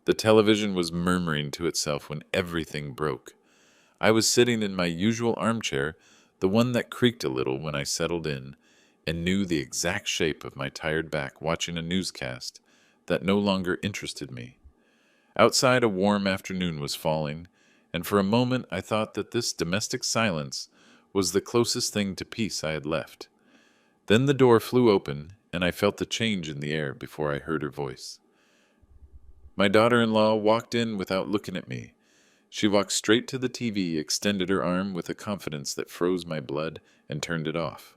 The television was murmuring to itself when everything broke. I was sitting in my usual armchair, the one that creaked a little when I settled in, and knew the exact shape of my tired back watching a newscast that no longer interested me. Outside, a warm afternoon was falling, and for a moment I thought that this domestic silence was the closest thing to peace I had left. Then the door flew open, and I felt the change in the air before I heard her voice. My daughter-in-law walked in without looking at me. She walked straight to the TV, extended her arm with a confidence that froze my blood, and turned it off.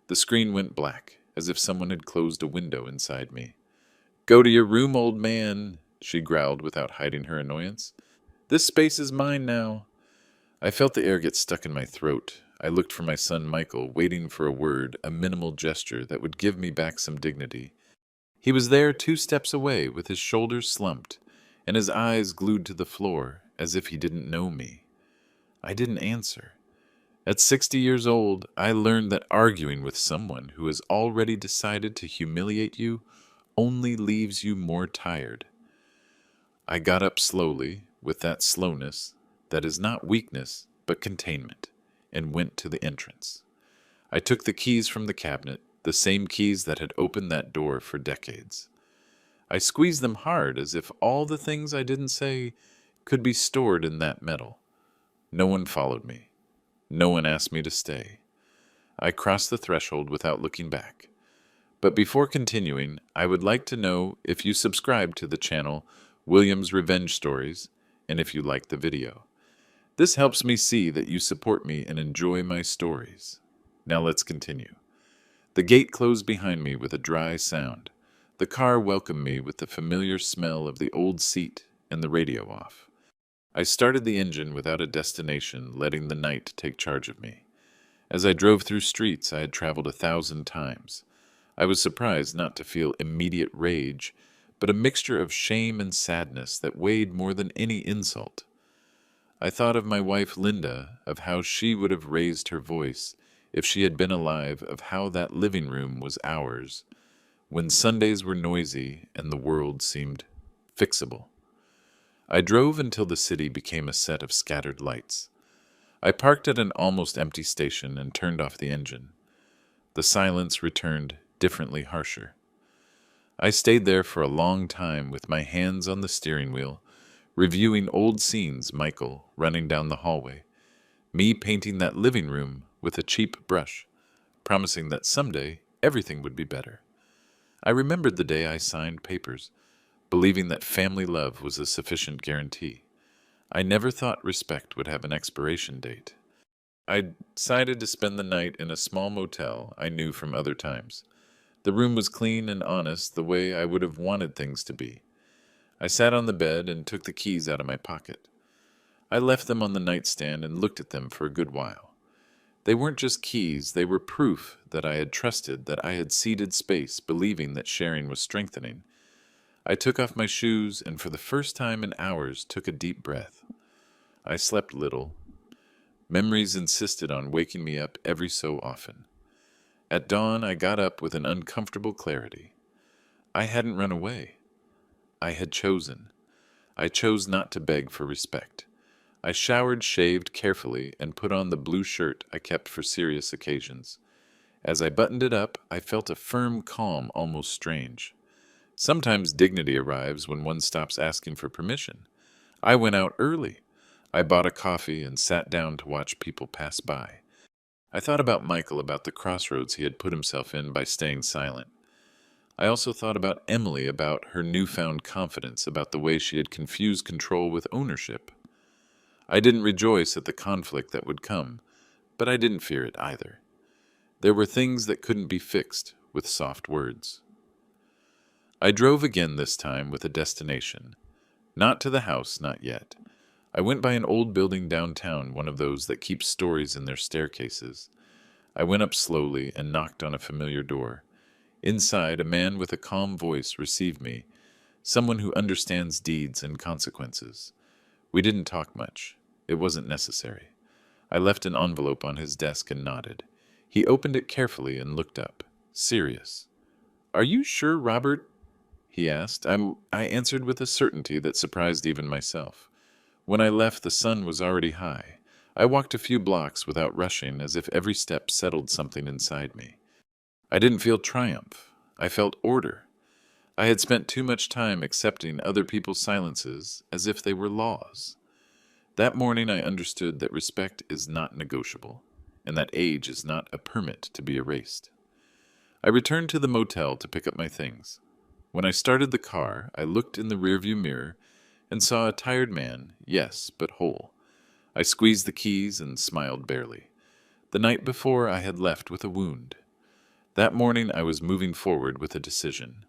The screen went black, as if someone had closed a window inside me. "Go to your room, old man," she growled without hiding her annoyance. "This space is mine now." I felt the air get stuck in my throat. I looked for my son Michael, waiting for a word, a minimal gesture that would give me back some dignity. He was there 2 steps away, with his shoulders slumped, and his eyes glued to the floor, as if he didn't know me. I didn't answer. At 60 years old, I learned that arguing with someone who has already decided to humiliate you only leaves you more tired. I got up slowly, with that slowness that is not weakness, but containment, and went to the entrance. I took the keys from the cabinet, the same keys that had opened that door for decades. I squeezed them hard, as if all the things I didn't say could be stored in that metal. No one followed me. No one asked me to stay. I crossed the threshold without looking back. But before continuing, I would like to know if you subscribe to the channel William's Revenge Stories, and if you like the video. This helps me see that you support me and enjoy my stories. Now let's continue. The gate closed behind me with a dry sound. The car welcomed me with the familiar smell of the old seat and the radio off. I started the engine without a destination, letting the night take charge of me. As I drove through streets I had traveled 1,000 times, I was surprised not to feel immediate rage, but a mixture of shame and sadness that weighed more than any insult. I thought of my wife Linda, of how she would have raised her voice if she had been alive, of how that living room was ours, when Sundays were noisy and the world seemed fixable. I drove until the city became a set of scattered lights. I parked at an almost empty station and turned off the engine. The silence returned, differently harsher. I stayed there for a long time with my hands on the steering wheel, reviewing old scenes, Michael running down the hallway, me painting that living room with a cheap brush, promising that someday everything would be better. I remembered the day I signed papers, believing that family love was a sufficient guarantee. I never thought respect would have an expiration date. I decided to spend the night in a small motel I knew from other times. The room was clean and honest, the way I would have wanted things to be. I sat on the bed and took the keys out of my pocket. I left them on the nightstand and looked at them for a good while. They weren't just keys, they were proof that I had trusted, that I had ceded space, believing that sharing was strengthening. I took off my shoes and for the first time in hours took a deep breath. I slept little. Memories insisted on waking me up every so often. At dawn, I got up with an uncomfortable clarity. I hadn't run away. I had chosen. I chose not to beg for respect. I showered, shaved carefully, and put on the blue shirt I kept for serious occasions. As I buttoned it up, I felt a firm calm, almost strange. Sometimes dignity arrives when one stops asking for permission. I went out early. I bought a coffee and sat down to watch people pass by. I thought about Michael, about the crossroads he had put himself in by staying silent. I also thought about Emily, about her newfound confidence, about the way she had confused control with ownership. I didn't rejoice at the conflict that would come, but I didn't fear it either. There were things that couldn't be fixed with soft words. I drove again this time with a destination. Not to the house, not yet. I went by an old building downtown, one of those that keep stories in their staircases. I went up slowly and knocked on a familiar door. Inside, a man with a calm voice received me, someone who understands deeds and consequences. We didn't talk much. It wasn't necessary. I left an envelope on his desk and nodded. He opened it carefully and looked up, serious. "Are you sure, Robert?" he asked. I answered with a certainty that surprised even myself. When I left, the sun was already high. I walked a few blocks without rushing, as if every step settled something inside me. I didn't feel triumph. I felt order. I had spent too much time accepting other people's silences as if they were laws. That morning I understood that respect is not negotiable, and that age is not a permit to be erased. I returned to the motel to pick up my things. When I started the car, I looked in the rearview mirror and saw a tired man, yes, but whole. I squeezed the keys and smiled barely. The night before, I had left with a wound. That morning, I was moving forward with a decision.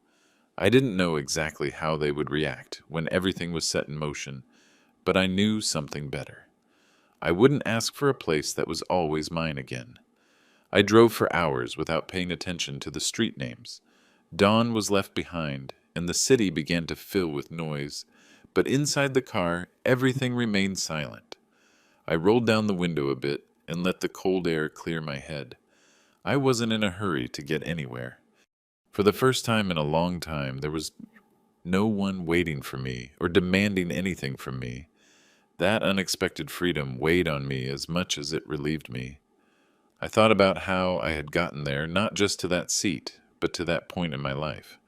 I didn't know exactly how they would react when everything was set in motion, but I knew something better. I wouldn't ask for a place that was always mine again. I drove for hours without paying attention to the street names. Dawn was left behind, and the city began to fill with noise, but inside the car, everything remained silent. I rolled down the window a bit and let the cold air clear my head. I wasn't in a hurry to get anywhere. For the first time in a long time, there was no one waiting for me or demanding anything from me. That unexpected freedom weighed on me as much as it relieved me. I thought about how I had gotten there, not just to that seat, but to that point in my life.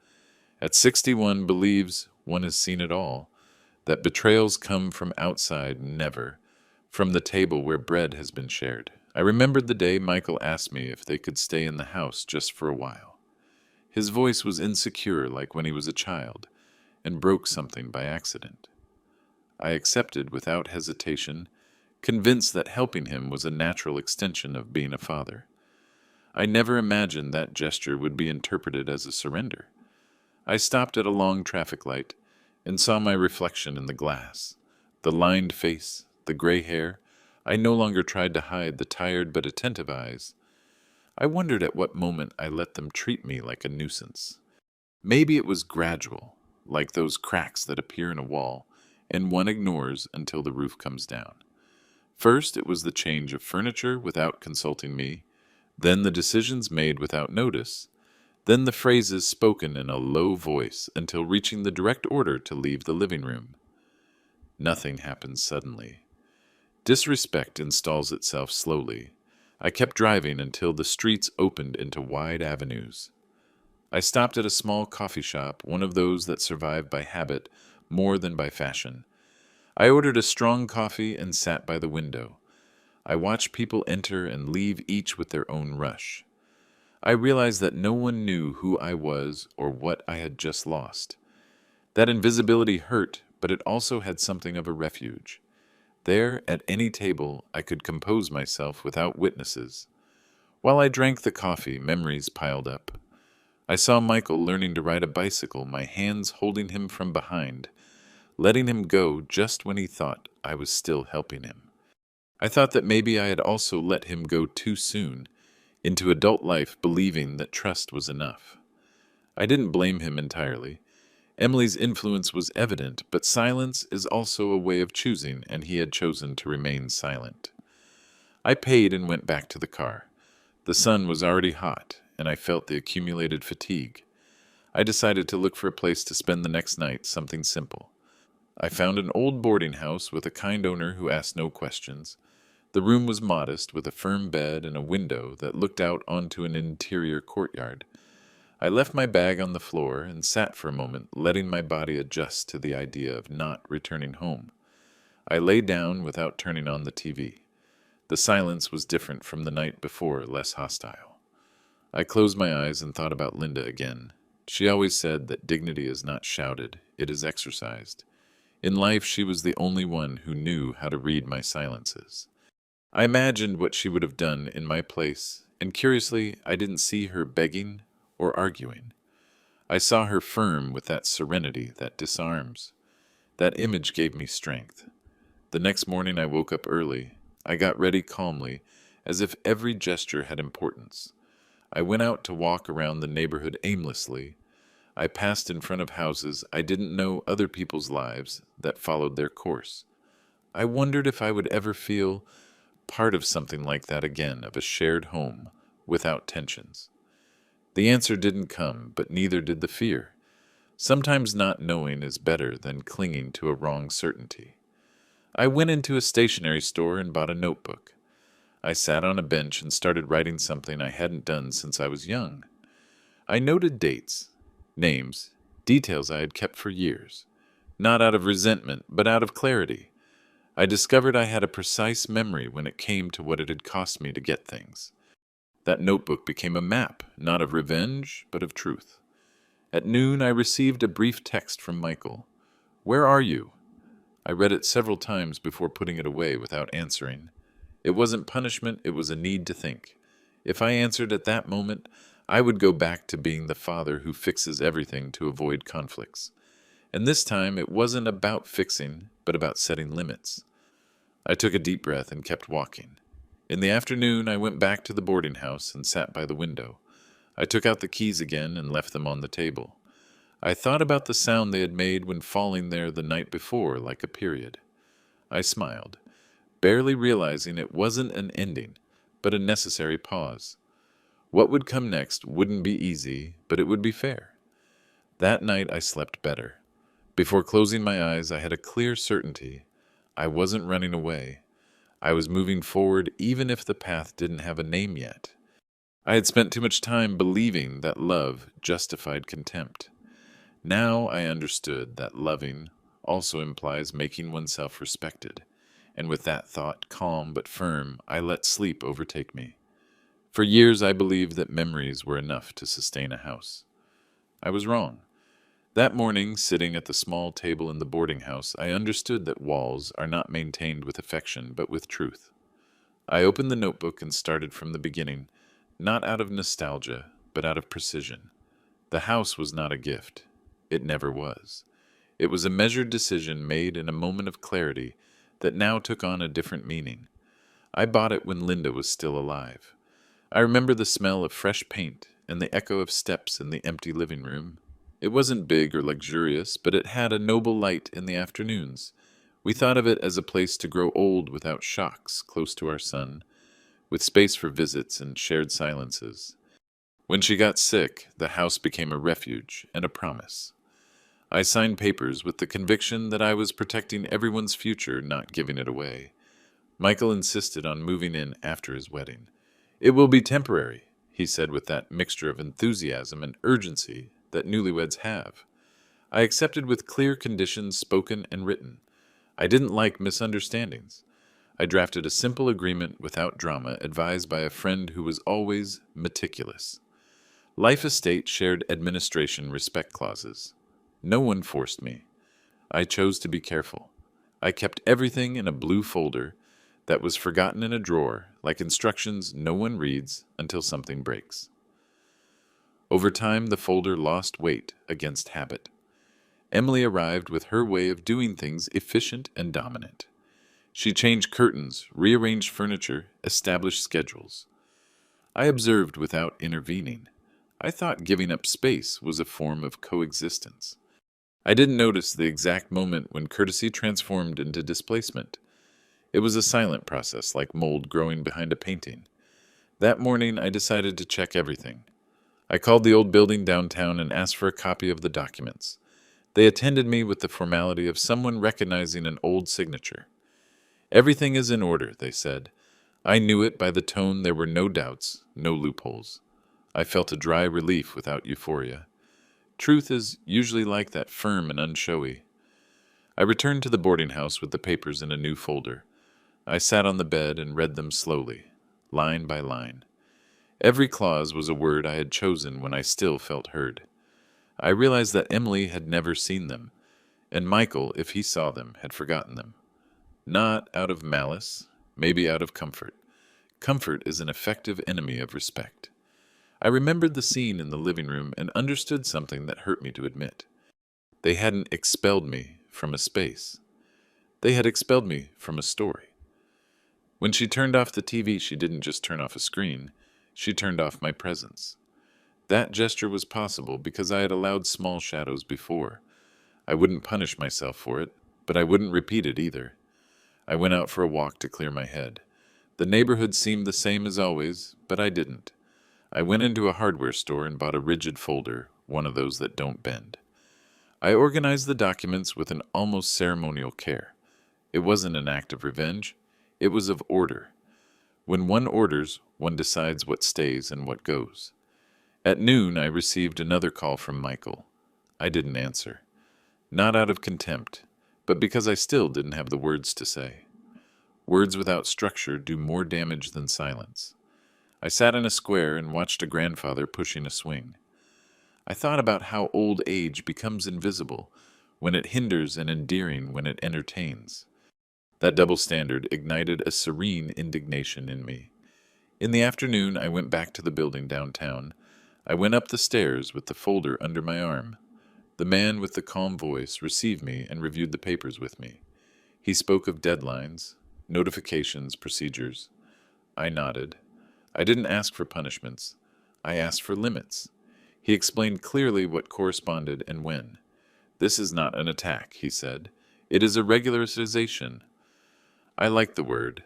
At 61 believes one has seen it all, that betrayals come from outside, never from the table where bread has been shared. I remembered the day Michael asked me if they could stay in the house just for a while. His voice was insecure like when he was a child, and broke something by accident. I accepted without hesitation, convinced that helping him was a natural extension of being a father. I never imagined that gesture would be interpreted as a surrender. I stopped at a long traffic light and saw my reflection in the glass. The lined face, the gray hair. I no longer tried to hide the tired but attentive eyes. I wondered at what moment I let them treat me like a nuisance. Maybe it was gradual, like those cracks that appear in a wall, and one ignores until the roof comes down. First, it was the change of furniture without consulting me, then the decisions made without notice, then the phrases spoken in a low voice until reaching the direct order to leave the living room. Nothing happens suddenly. Disrespect installs itself slowly. I kept driving until the streets opened into wide avenues. I stopped at a small coffee shop, one of those that survive by habit more than by fashion. I ordered a strong coffee and sat by the window. I watched people enter and leave, each with their own rush. I realized that no one knew who I was or what I had just lost. That invisibility hurt, but it also had something of a refuge. There, at any table, I could compose myself without witnesses. While I drank the coffee, memories piled up. I saw Michael learning to ride a bicycle, my hands holding him from behind, letting him go just when he thought I was still helping him. I thought that maybe I had also let him go too soon, into adult life believing that trust was enough. I didn't blame him entirely. Emily's influence was evident, but silence is also a way of choosing, and he had chosen to remain silent. I paid and went back to the car. The sun was already hot, and I felt the accumulated fatigue. I decided to look for a place to spend the next night, something simple. I found an old boarding house with a kind owner who asked no questions. The room was modest, with a firm bed and a window that looked out onto an interior courtyard. I left my bag on the floor and sat for a moment, letting my body adjust to the idea of not returning home. I lay down without turning on the TV. The silence was different from the night before, less hostile. I closed my eyes and thought about Linda again. She always said that dignity is not shouted, it is exercised. In life, she was the only one who knew how to read my silences. I imagined what she would have done in my place, and curiously, I didn't see her begging or arguing. I saw her firm with that serenity that disarms. That image gave me strength. The next morning I woke up early. I got ready calmly, as if every gesture had importance. I went out to walk around the neighborhood aimlessly. I passed in front of houses I didn't know other people's lives that followed their course. I wondered if I would ever feel part of something like that again, of a shared home, without tensions. The answer didn't come, but neither did the fear. Sometimes not knowing is better than clinging to a wrong certainty. I went into a stationery store and bought a notebook. I sat on a bench and started writing something I hadn't done since I was young. I noted dates, names, details I had kept for years, not out of resentment, but out of clarity. I discovered I had a precise memory when it came to what it had cost me to get things. That notebook became a map, not of revenge, but of truth. At noon, I received a brief text from Michael. "Where are you?" I read it several times before putting it away without answering. It wasn't punishment, it was a need to think. If I answered at that moment, I would go back to being the father who fixes everything to avoid conflicts. And this time, it wasn't about fixing, but about setting limits. I took a deep breath and kept walking. In the afternoon, I went back to the boarding house and sat by the window. I took out the keys again and left them on the table. I thought about the sound they had made when falling there the night before, like a period. I smiled, barely realizing it wasn't an ending, but a necessary pause. What would come next wouldn't be easy, but it would be fair. That night I slept better. Before closing my eyes, I had a clear certainty. I wasn't running away. I was moving forward even if the path didn't have a name yet. I had spent too much time believing that love justified contempt. Now I understood that loving also implies making oneself respected, and with that thought calm but firm, I let sleep overtake me. For years I believed that memories were enough to sustain a house. I was wrong. That morning, sitting at the small table in the boarding house, I understood that walls are not maintained with affection but with truth. I opened the notebook and started from the beginning, not out of nostalgia, but out of precision. The house was not a gift. It never was. It was a measured decision made in a moment of clarity that now took on a different meaning. I bought it when Linda was still alive. I remember the smell of fresh paint and the echo of steps in the empty living room. It wasn't big or luxurious, but it had a noble light in the afternoons. We thought of it as a place to grow old without shocks, close to our son, with space for visits and shared silences. When she got sick, the house became a refuge and a promise. I signed papers with the conviction that I was protecting everyone's future, not giving it away. Michael insisted on moving in after his wedding. "It will be temporary," he said with that mixture of enthusiasm and urgency that newlyweds have. I accepted with clear conditions spoken and written. I didn't like misunderstandings. I drafted a simple agreement without drama, advised by a friend who was always meticulous. Life estate shared administration respect clauses. No one forced me. I chose to be careful. I kept everything in a blue folder that was forgotten in a drawer, like instructions no one reads until something breaks. Over time, the folder lost weight against habit. Emily arrived with her way of doing things efficient and dominant. She changed curtains, rearranged furniture, established schedules. I observed without intervening. I thought giving up space was a form of coexistence. I didn't notice the exact moment when courtesy transformed into displacement. It was a silent process, like mold growing behind a painting. That morning, I decided to check everything. I called the old building downtown and asked for a copy of the documents. They attended me with the formality of someone recognizing an old signature. "Everything is in order," they said. I knew it by the tone. There were no doubts, no loopholes. I felt a dry relief without euphoria. Truth is usually like that, firm and unshowy. I returned to the boarding house with the papers in a new folder. I sat on the bed and read them slowly, line by line. Every clause was a word I had chosen when I still felt heard. I realized that Emily had never seen them, and Michael, if he saw them, had forgotten them. Not out of malice, maybe out of comfort. Comfort is an effective enemy of respect. I remembered the scene in the living room and understood something that hurt me to admit. They hadn't expelled me from a space. They had expelled me from a story. When she turned off the TV, she didn't just turn off a screen. She turned off my presence. That gesture was possible because I had allowed small shadows before. I wouldn't punish myself for it, but I wouldn't repeat it either. I went out for a walk to clear my head. The neighborhood seemed the same as always, but I didn't. I went into a hardware store and bought a rigid folder, one of those that don't bend. I organized the documents with an almost ceremonial care. It wasn't an act of revenge, it was of order. When one orders, one decides what stays and what goes. At noon, I received another call from Michael. I didn't answer. Not out of contempt, but because I still didn't have the words to say. Words without structure do more damage than silence. I sat in a square and watched a grandfather pushing a swing. I thought about how old age becomes invisible when it hinders and endearing when it entertains. That double standard ignited a serene indignation in me. In the afternoon, I went back to the building downtown. I went up the stairs with the folder under my arm. The man with the calm voice received me and reviewed the papers with me. He spoke of deadlines, notifications, procedures. I nodded. I didn't ask for punishments. I asked for limits. He explained clearly what corresponded and when. This is not an attack, he said. It is a regularization. I like the word.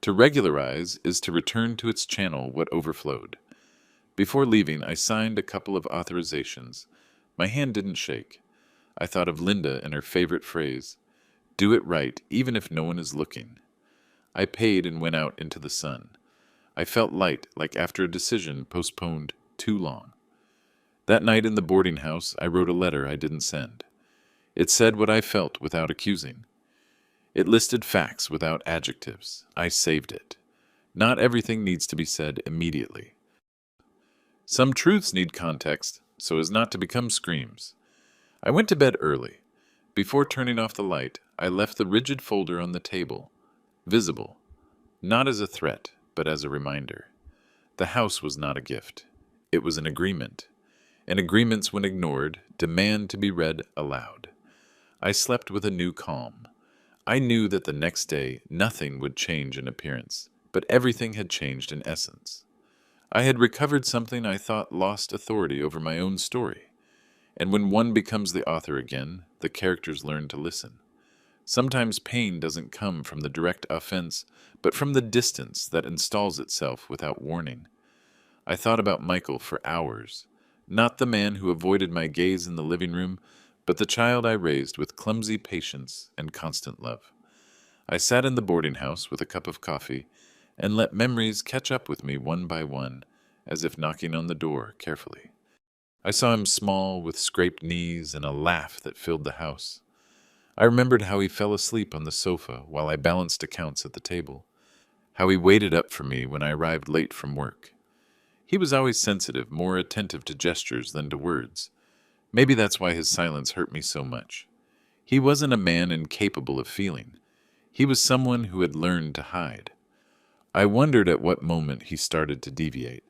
To regularize is to return to its channel what overflowed. Before leaving, I signed a couple of authorizations. My hand didn't shake. I thought of Linda and her favorite phrase, "Do it right, even if no one is looking." I paid and went out into the sun. I felt light, like after a decision postponed too long. That night in the boarding house, I wrote a letter I didn't send. It said what I felt without accusing. It listed facts without adjectives. I saved it. Not everything needs to be said immediately. Some truths need context, so as not to become screams. I went to bed early. Before turning off the light, I left the rigid folder on the table, visible, not as a threat, but as a reminder. The house was not a gift. It was an agreement. And agreements, when ignored, demand to be read aloud. I slept with a new calm. I knew that the next day nothing would change in appearance, but everything had changed in essence. I had recovered something I thought lost authority over my own story. And when one becomes the author again, the characters learn to listen. Sometimes pain doesn't come from the direct offense, but from the distance that installs itself without warning. I thought about Michael for hours, not the man who avoided my gaze in the living room, but the child I raised with clumsy patience and constant love. I sat in the boarding house with a cup of coffee and let memories catch up with me one by one, as if knocking on the door carefully. I saw him small, with scraped knees and a laugh that filled the house. I remembered how he fell asleep on the sofa while I balanced accounts at the table, how he waited up for me when I arrived late from work. He was always sensitive, more attentive to gestures than to words. Maybe that's why his silence hurt me so much. He wasn't a man incapable of feeling. He was someone who had learned to hide. I wondered at what moment he started to deviate.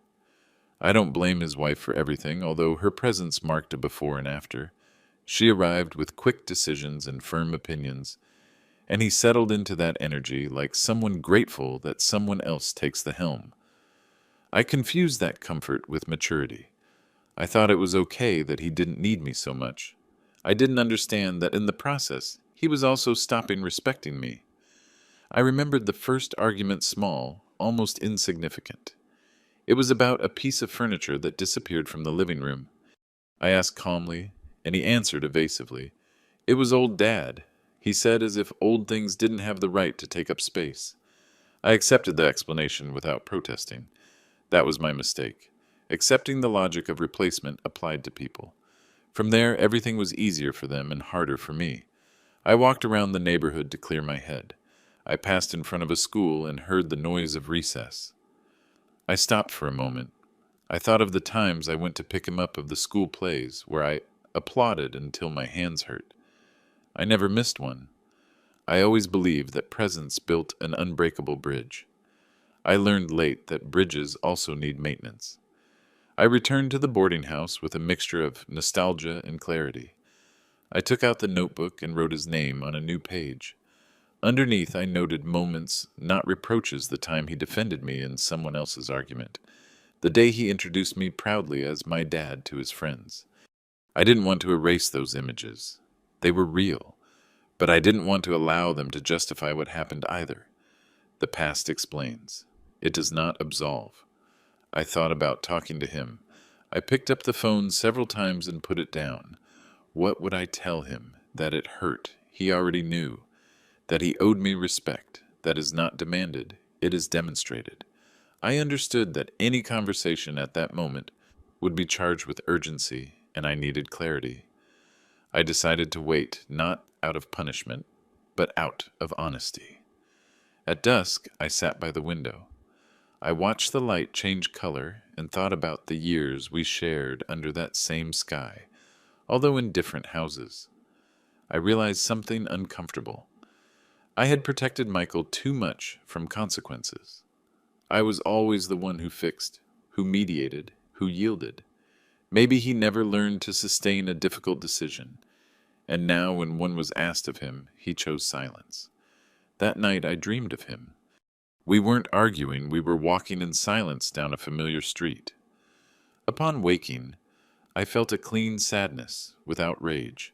I don't blame his wife for everything, although her presence marked a before and after. She arrived with quick decisions and firm opinions, and he settled into that energy like someone grateful that someone else takes the helm. I confused that comfort with maturity. I thought it was okay that he didn't need me so much. I didn't understand that in the process, he was also stopping respecting me. I remembered the first argument small, almost insignificant. It was about a piece of furniture that disappeared from the living room. I asked calmly, and he answered evasively. It was old Dad, he said, as if old things didn't have the right to take up space. I accepted the explanation without protesting. That was my mistake. Accepting the logic of replacement applied to people. From there, everything was easier for them and harder for me. I walked around the neighborhood to clear my head. I passed in front of a school and heard the noise of recess. I stopped for a moment. I thought of the times I went to pick him up of the school plays, where I applauded until my hands hurt. I never missed one. I always believed that presence built an unbreakable bridge. I learned late that bridges also need maintenance. I returned to the boarding house with a mixture of nostalgia and clarity. I took out the notebook and wrote his name on a new page. Underneath, I noted moments, not reproaches, the time he defended me in someone else's argument, the day he introduced me proudly as my dad to his friends. I didn't want to erase those images. They were real, but I didn't want to allow them to justify what happened either. The past explains. It does not absolve. I thought about talking to him. I picked up the phone several times and put it down. What would I tell him? That it hurt. He already knew. That he owed me respect. That is not demanded. It is demonstrated. I understood that any conversation at that moment would be charged with urgency, and I needed clarity. I decided to wait, not out of punishment, but out of honesty. At dusk, I sat by the window. I watched the light change color and thought about the years we shared under that same sky, although in different houses. I realized something uncomfortable. I had protected Michael too much from consequences. I was always the one who fixed, who mediated, who yielded. Maybe he never learned to sustain a difficult decision, and now when one was asked of him, he chose silence. That night I dreamed of him. We weren't arguing, we were walking in silence down a familiar street. Upon waking, I felt a clean sadness, without rage.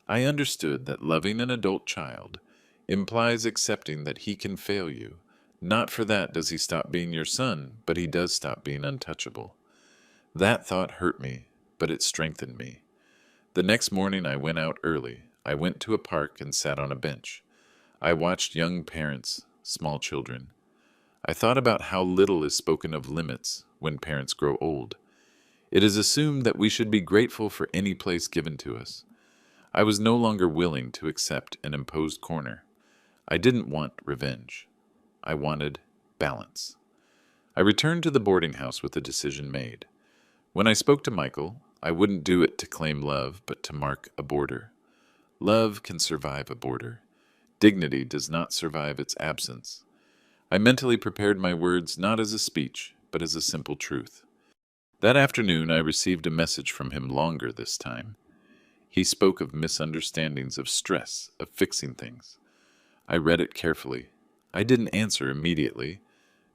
I understood that loving an adult child implies accepting that he can fail you. Not for that does he stop being your son, but he does stop being untouchable. That thought hurt me, but it strengthened me. The next morning I went out early. I went to a park and sat on a bench. I watched young parents, small children. I thought about how little is spoken of limits when parents grow old. It is assumed that we should be grateful for any place given to us. I was no longer willing to accept an imposed corner. I didn't want revenge. I wanted balance. I returned to the boarding house with a decision made. When I spoke to Michael, I wouldn't do it to claim love, but to mark a border. Love can survive a border. Dignity does not survive its absence. I mentally prepared my words not as a speech, but as a simple truth. That afternoon I received a message from him longer this time. He spoke of misunderstandings, of stress, of fixing things. I read it carefully. I didn't answer immediately,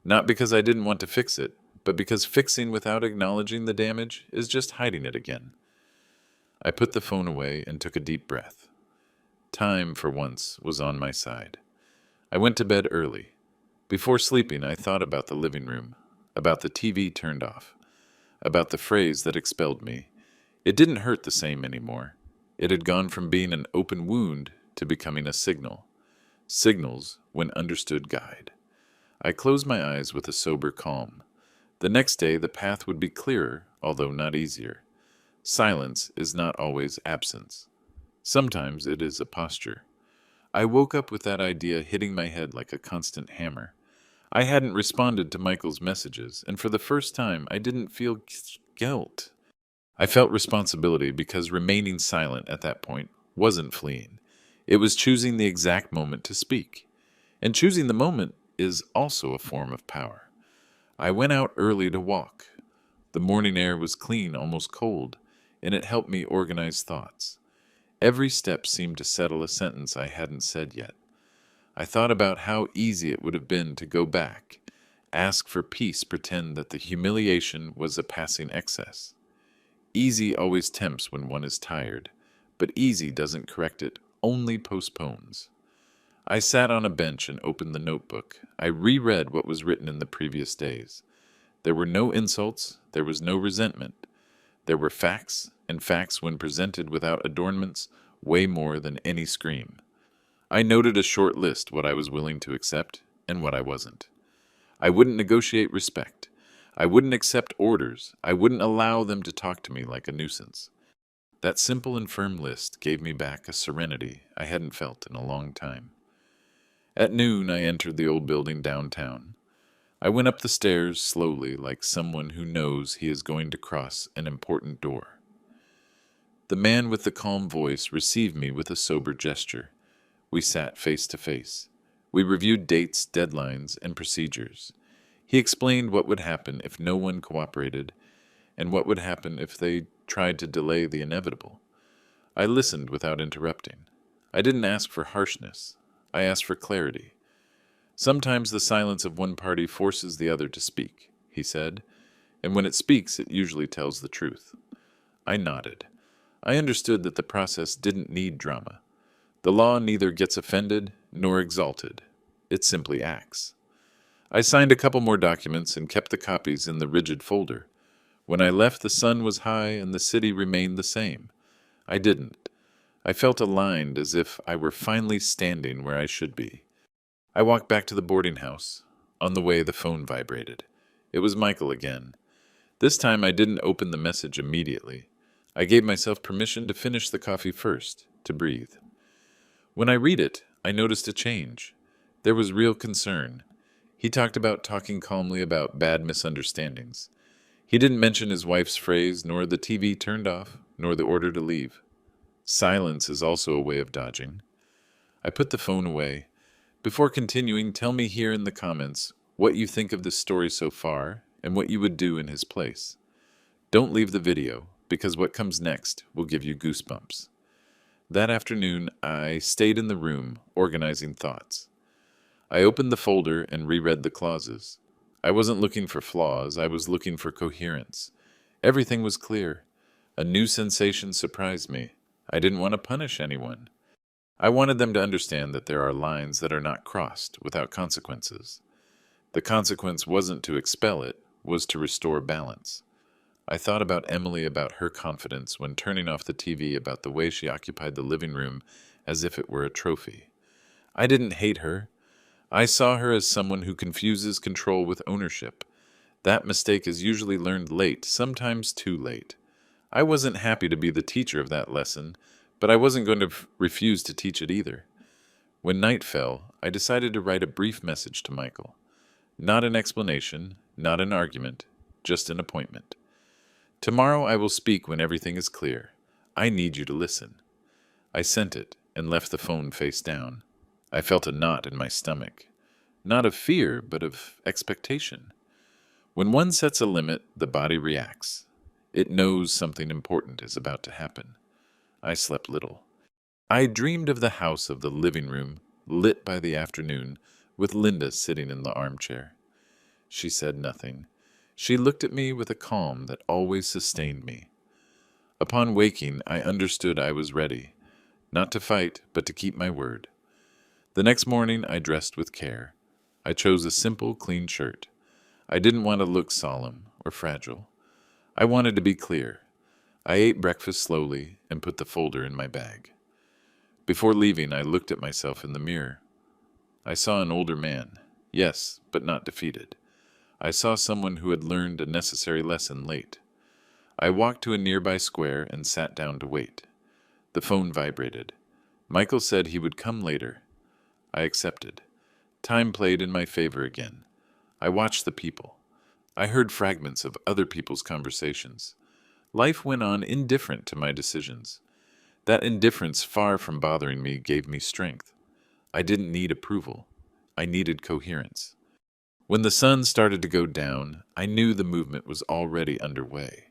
not because I didn't want to fix it, but because fixing without acknowledging the damage is just hiding it again. I put the phone away and took a deep breath. Time, for once, was on my side. I went to bed early. Before sleeping, I thought about the living room, about the TV turned off, about the phrase that expelled me. It didn't hurt the same anymore. It had gone from being an open wound to becoming a signal. Signals, when understood, guide. I closed my eyes with a sober calm. The next day the path would be clearer, although not easier. Silence is not always absence. Sometimes it is a posture. I woke up with that idea hitting my head like a constant hammer. I hadn't responded to Michael's messages, and for the first time I didn't feel guilt. I felt responsibility because remaining silent at that point wasn't fleeing. It was choosing the exact moment to speak. And choosing the moment is also a form of power. I went out early to walk. The morning air was clean, almost cold, and it helped me organize thoughts. Every step seemed to settle a sentence I hadn't said yet. I thought about how easy it would have been to go back, ask for peace, pretend that the humiliation was a passing excess. Easy always tempts when one is tired, but easy doesn't correct it, only postpones. I sat on a bench and opened the notebook. I reread what was written in the previous days. There were no insults, there was no resentment. There were facts, and facts, when presented without adornments, weigh more than any scream. I noted a short list, what I was willing to accept and what I wasn't. I wouldn't negotiate respect. I wouldn't accept orders. I wouldn't allow them to talk to me like a nuisance. That simple and firm list gave me back a serenity I hadn't felt in a long time. At noon, I entered the old building downtown. I went up the stairs slowly, like someone who knows he is going to cross an important door. The man with the calm voice received me with a sober gesture. We sat face to face. We reviewed dates, deadlines, and procedures. He explained what would happen if no one cooperated, and what would happen if they tried to delay the inevitable. I listened without interrupting. I didn't ask for harshness. I asked for clarity. Sometimes the silence of one party forces the other to speak, he said, and when it speaks, it usually tells the truth. I nodded. I understood that the process didn't need drama. The law neither gets offended nor exalted. It simply acts. I signed a couple more documents and kept the copies in the rigid folder. When I left, the sun was high and the city remained the same. I didn't. I felt aligned as if I were finally standing where I should be. I walked back to the boarding house. On the way, the phone vibrated. It was Michael again. This time I didn't open the message immediately. I gave myself permission to finish the coffee first, to breathe. When I read it, I noticed a change. There was real concern. He talked about talking calmly about bad misunderstandings. He didn't mention his wife's phrase, nor the TV turned off, nor the order to leave. Silence is also a way of dodging. I put the phone away. Before continuing, tell me here in the comments what you think of this story so far and what you would do in his place. Don't leave the video, because what comes next will give you goosebumps. That afternoon, I stayed in the room, organizing thoughts. I opened the folder and reread the clauses. I wasn't looking for flaws, I was looking for coherence. Everything was clear. A new sensation surprised me. I didn't want to punish anyone. I wanted them to understand that there are lines that are not crossed without consequences. The consequence wasn't to expel it, was to restore balance. I thought about Emily, about her confidence when turning off the TV, about the way she occupied the living room as if it were a trophy. I didn't hate her. I saw her as someone who confuses control with ownership. That mistake is usually learned late, sometimes too late. I wasn't happy to be the teacher of that lesson, but I wasn't going to refuse to teach it either. When night fell, I decided to write a brief message to Michael. Not an explanation, not an argument, just an appointment. Tomorrow I will speak when everything is clear. I need you to listen. I sent it and left the phone face down. I felt a knot in my stomach. Not of fear, but of expectation. When one sets a limit, the body reacts. It knows something important is about to happen. I slept little. I dreamed of the house of the living room, lit by the afternoon, with Linda sitting in the armchair. She said nothing. She looked at me with a calm that always sustained me. Upon waking, I understood I was ready, not to fight, but to keep my word. The next morning, I dressed with care. I chose a simple, clean shirt. I didn't want to look solemn or fragile. I wanted to be clear. I ate breakfast slowly and put the folder in my bag. Before leaving, I looked at myself in the mirror. I saw an older man, yes, but not defeated. I saw someone who had learned a necessary lesson late. I walked to a nearby square and sat down to wait. The phone vibrated. Michael said he would come later. I accepted. Time played in my favor again. I watched the people. I heard fragments of other people's conversations. Life went on indifferent to my decisions. That indifference, far from bothering me, gave me strength. I didn't need approval. I needed coherence. When the sun started to go down, I knew the movement was already underway.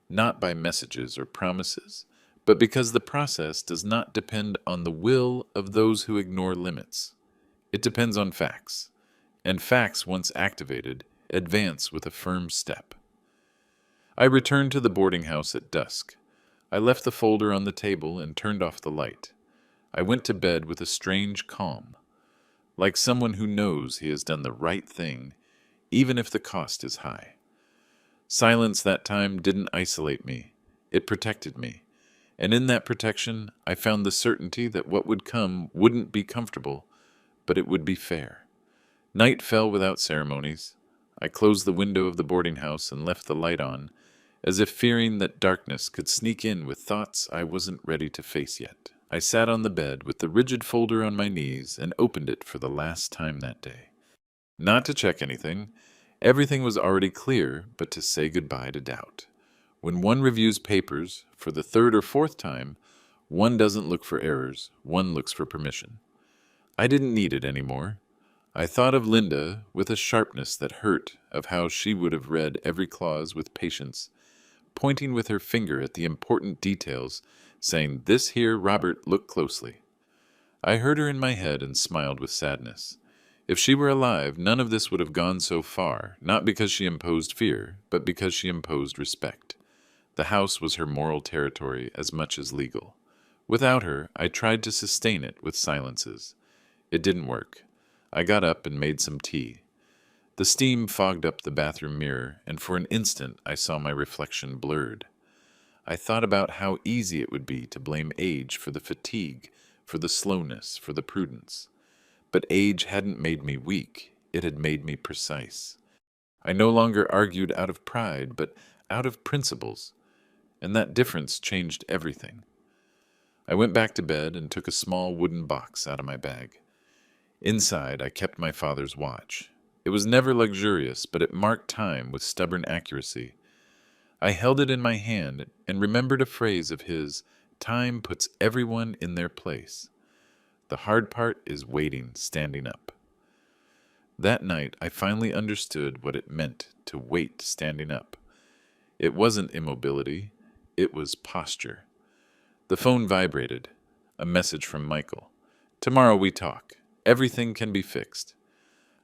Not by messages or promises, but because the process does not depend on the will of those who ignore limits. It depends on facts, and facts, once activated, advance with a firm step. I returned to the boarding house at dusk. I left the folder on the table and turned off the light. I went to bed with a strange calm, like someone who knows he has done the right thing, even if the cost is high. Silence that time didn't isolate me. It protected me. And in that protection, I found the certainty that what would come wouldn't be comfortable, but it would be fair. Night fell without ceremonies. I closed the window of the boarding house and left the light on, as if fearing that darkness could sneak in with thoughts I wasn't ready to face yet. I sat on the bed with the rigid folder on my knees and opened it for the last time that day. Not to check anything. Everything was already clear, but to say goodbye to doubt. When one reviews papers for the third or fourth time, one doesn't look for errors, one looks for permission. I didn't need it anymore. I thought of Linda with a sharpness that hurt, of how she would have read every clause with patience, pointing with her finger at the important details, saying, "This here, Robert, look closely." I heard her in my head and smiled with sadness. If she were alive, none of this would have gone so far, not because she imposed fear, but because she imposed respect. The house was her moral territory as much as legal. Without her, I tried to sustain it with silences. It didn't work. I got up and made some tea. The steam fogged up the bathroom mirror, and for an instant I saw my reflection blurred. I thought about how easy it would be to blame age for the fatigue, for the slowness, for the prudence. But age hadn't made me weak, it had made me precise. I no longer argued out of pride, but out of principles, and that difference changed everything. I went back to bed and took a small wooden box out of my bag. Inside, I kept my father's watch. It was never luxurious, but it marked time with stubborn accuracy. I held it in my hand and remembered a phrase of his: "Time puts everyone in their place. The hard part is waiting, standing up." That night, I finally understood what it meant to wait standing up. It wasn't immobility, it was posture. The phone vibrated. A message from Michael. "Tomorrow we talk. Everything can be fixed."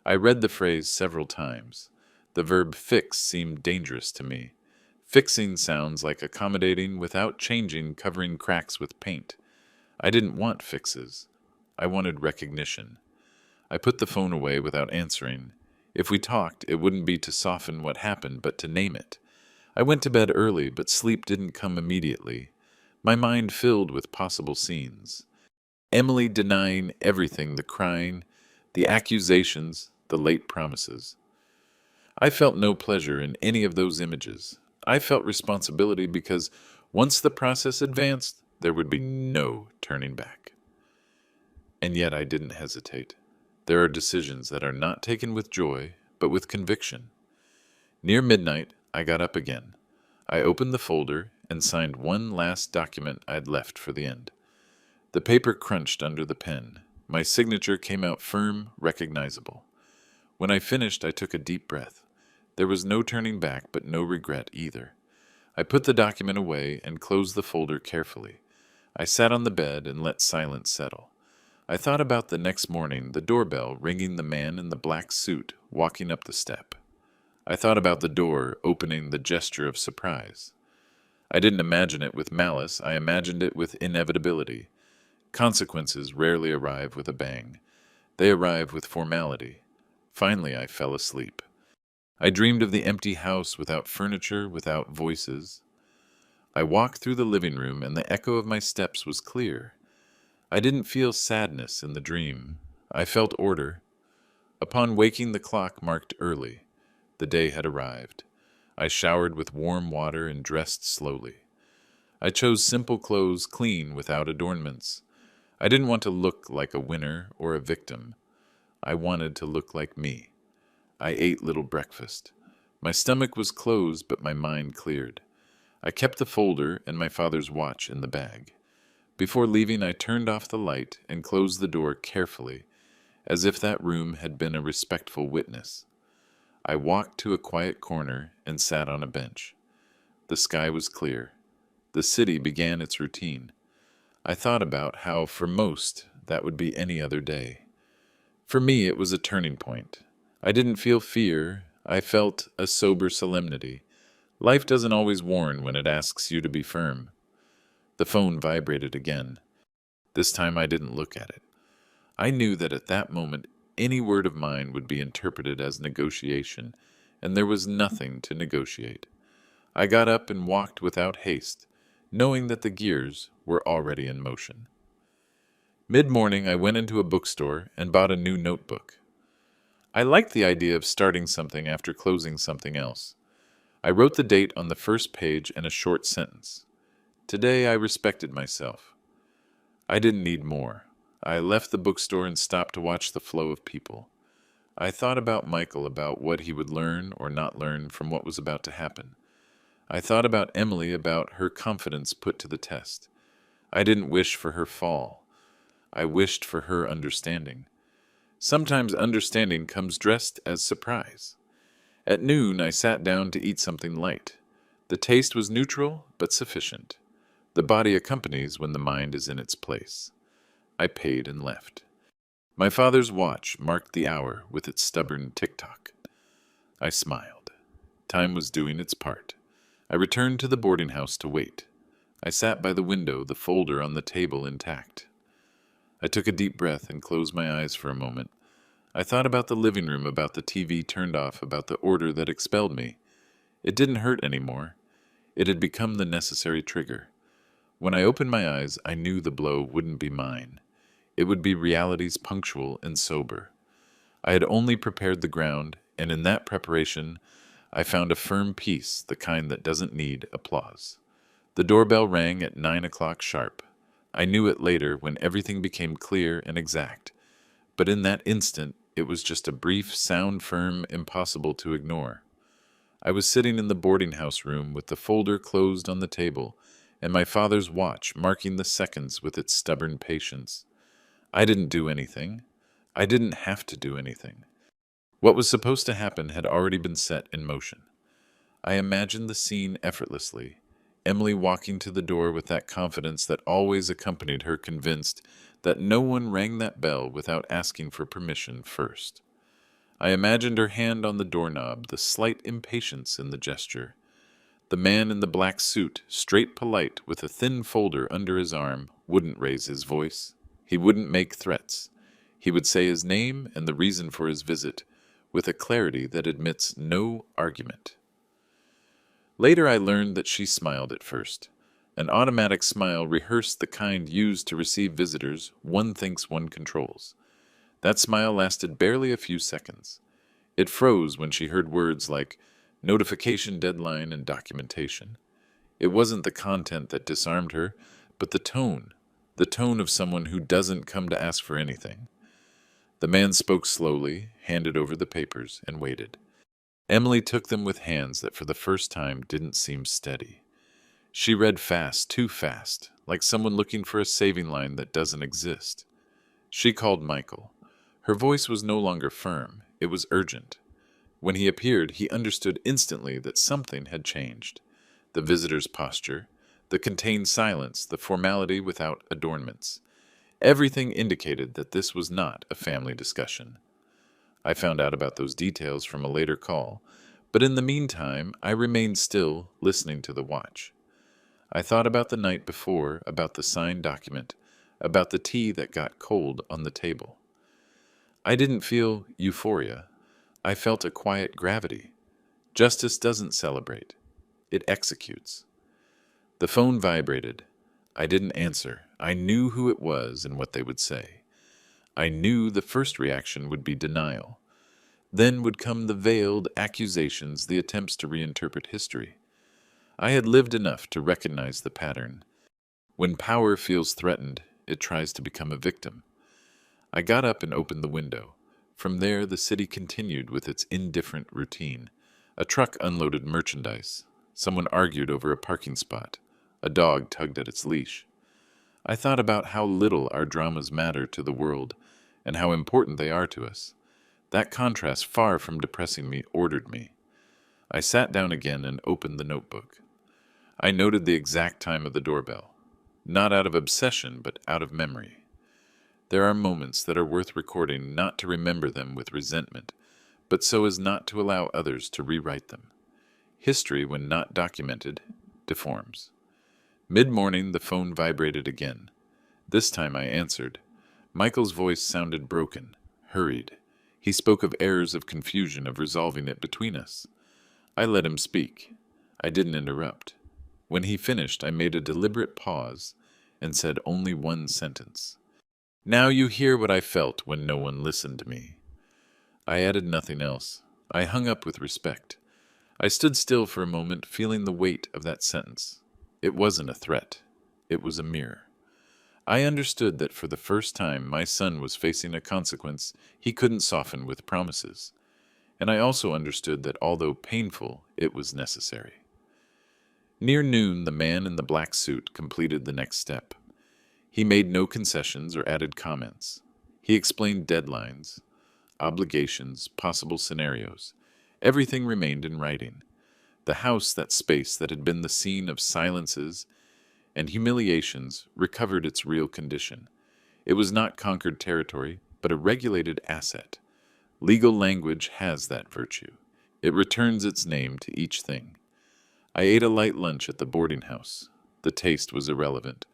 I read the phrase several times. The verb fix seemed dangerous to me. Fixing sounds like accommodating without changing, covering cracks with paint. I didn't want fixes. I wanted recognition. I put the phone away without answering. If we talked, it wouldn't be to soften what happened, but to name it. I went to bed early, but sleep didn't come immediately. My mind filled with possible scenes. Emily denying everything, the crying, the accusations, the late promises. I felt no pleasure in any of those images. I felt responsibility because once the process advanced, there would be no turning back. And yet I didn't hesitate. There are decisions that are not taken with joy, but with conviction. Near midnight, I got up again. I opened the folder and signed one last document I'd left for the end. The paper crunched under the pen. My signature came out firm, recognizable. When I finished, I took a deep breath. There was no turning back, but no regret either. I put the document away and closed the folder carefully. I sat on the bed and let silence settle. I thought about the next morning, the doorbell ringing, the man in the black suit walking up the step. I thought about the door opening, the gesture of surprise. I didn't imagine it with malice, I imagined it with inevitability. Consequences rarely arrive with a bang. They arrive with formality. Finally, I fell asleep. I dreamed of the empty house without furniture, without voices. I walked through the living room, and the echo of my steps was clear. I didn't feel sadness in the dream. I felt order. Upon waking, the clock marked early. The day had arrived. I showered with warm water and dressed slowly. I chose simple clothes, clean, without adornments. I didn't want to look like a winner or a victim. I wanted to look like me. I ate little breakfast. My stomach was closed, but my mind cleared. I kept the folder and my father's watch in the bag. Before leaving, I turned off the light and closed the door carefully, as if that room had been a respectful witness. I walked to a quiet corner and sat on a bench. The sky was clear. The city began its routine. I thought about how, for most, that would be any other day. For me, it was a turning point. I didn't feel fear. I felt a sober solemnity. Life doesn't always warn when it asks you to be firm. The phone vibrated again. This time I didn't look at it. I knew that at that moment any word of mine would be interpreted as negotiation, and there was nothing to negotiate. I got up and walked without haste, knowing that the gears were already in motion. Mid-morning, I went into a bookstore and bought a new notebook. I liked the idea of starting something after closing something else. I wrote the date on the first page and a short sentence. Today I respected myself. I didn't need more. I left the bookstore and stopped to watch the flow of people. I thought about Michael, about what he would learn or not learn from what was about to happen. I thought about Emily, about her confidence put to the test. I didn't wish for her fall. I wished for her understanding. Sometimes understanding comes dressed as surprise. At noon, I sat down to eat something light. The taste was neutral, but sufficient. The body accompanies when the mind is in its place. I paid and left. My father's watch marked the hour with its stubborn tick-tock. I smiled. Time was doing its part. I returned to the boarding house to wait. I sat by the window, the folder on the table intact. I took a deep breath and closed my eyes for a moment. I thought about the living room, about the TV turned off, about the order that expelled me. It didn't hurt anymore. It had become the necessary trigger. When I opened my eyes, I knew the blow wouldn't be mine. It would be reality's punctual and sober. I had only prepared the ground, and in that preparation, I found a firm peace, the kind that doesn't need applause. The doorbell rang at 9 o'clock sharp. I knew it later when everything became clear and exact. But in that instant, it was just a brief, sound, firm, impossible to ignore. I was sitting in the boarding house room with the folder closed on the table, and my father's watch marking the seconds with its stubborn patience. I didn't do anything. I didn't have to do anything. What was supposed to happen had already been set in motion. I imagined the scene effortlessly, Emily walking to the door with that confidence that always accompanied her, convinced that no one rang that bell without asking for permission first. I imagined her hand on the doorknob, the slight impatience in the gesture. The man in the black suit, straight polite, with a thin folder under his arm, wouldn't raise his voice. He wouldn't make threats. He would say his name and the reason for his visit, with a clarity that admits no argument. Later I learned that she smiled at first. An automatic smile rehearsed the kind used to receive visitors one thinks one controls. That smile lasted barely a few seconds. It froze when she heard words like notification deadline and documentation. It wasn't the content that disarmed her, but the tone of someone who doesn't come to ask for anything. The man spoke slowly, handed over the papers, and waited. Emily took them with hands that for the first time didn't seem steady. She read fast, too fast, like someone looking for a saving line that doesn't exist. She called Michael. Her voice was no longer firm, it was urgent. When he appeared, he understood instantly that something had changed. The visitor's posture, the contained silence, the formality without adornments. Everything indicated that this was not a family discussion. I found out about those details from a later call, but in the meantime, I remained still, listening to the watch. I thought about the night before, about the signed document, about the tea that got cold on the table. I didn't feel euphoria. I felt a quiet gravity. Justice doesn't celebrate. It executes. The phone vibrated. I didn't answer. I knew who it was and what they would say. I knew the first reaction would be denial. Then would come the veiled accusations, the attempts to reinterpret history. I had lived enough to recognize the pattern. When power feels threatened, it tries to become a victim. I got up and opened the window. From there, the city continued with its indifferent routine. A truck unloaded merchandise. Someone argued over a parking spot. A dog tugged at its leash. I thought about how little our dramas matter to the world and how important they are to us. That contrast, far from depressing me, ordered me. I sat down again and opened the notebook. I noted the exact time of the doorbell, not out of obsession, but out of memory. There are moments that are worth recording not to remember them with resentment, but so as not to allow others to rewrite them. History, when not documented, deforms. Mid-morning, the phone vibrated again. This time I answered. Michael's voice sounded broken, hurried. He spoke of errors, of confusion, of resolving it between us. I let him speak. I didn't interrupt. When he finished, I made a deliberate pause and said only one sentence. Now you hear what I felt when no one listened to me. I added nothing else. I hung up with respect. I stood still for a moment, feeling the weight of that sentence. It wasn't a threat. It was a mirror. I understood that for the first time my son was facing a consequence he couldn't soften with promises. And I also understood that although painful, it was necessary. Near noon, the man in the black suit completed the next step. He made no concessions or added comments. He explained deadlines, obligations, possible scenarios. Everything remained in writing. The house, that space that had been the scene of silences and humiliations, recovered its real condition. It was not conquered territory, but a regulated asset. Legal language has that virtue. It returns its name to each thing. I ate a light lunch at the boarding house. The taste was irrelevant.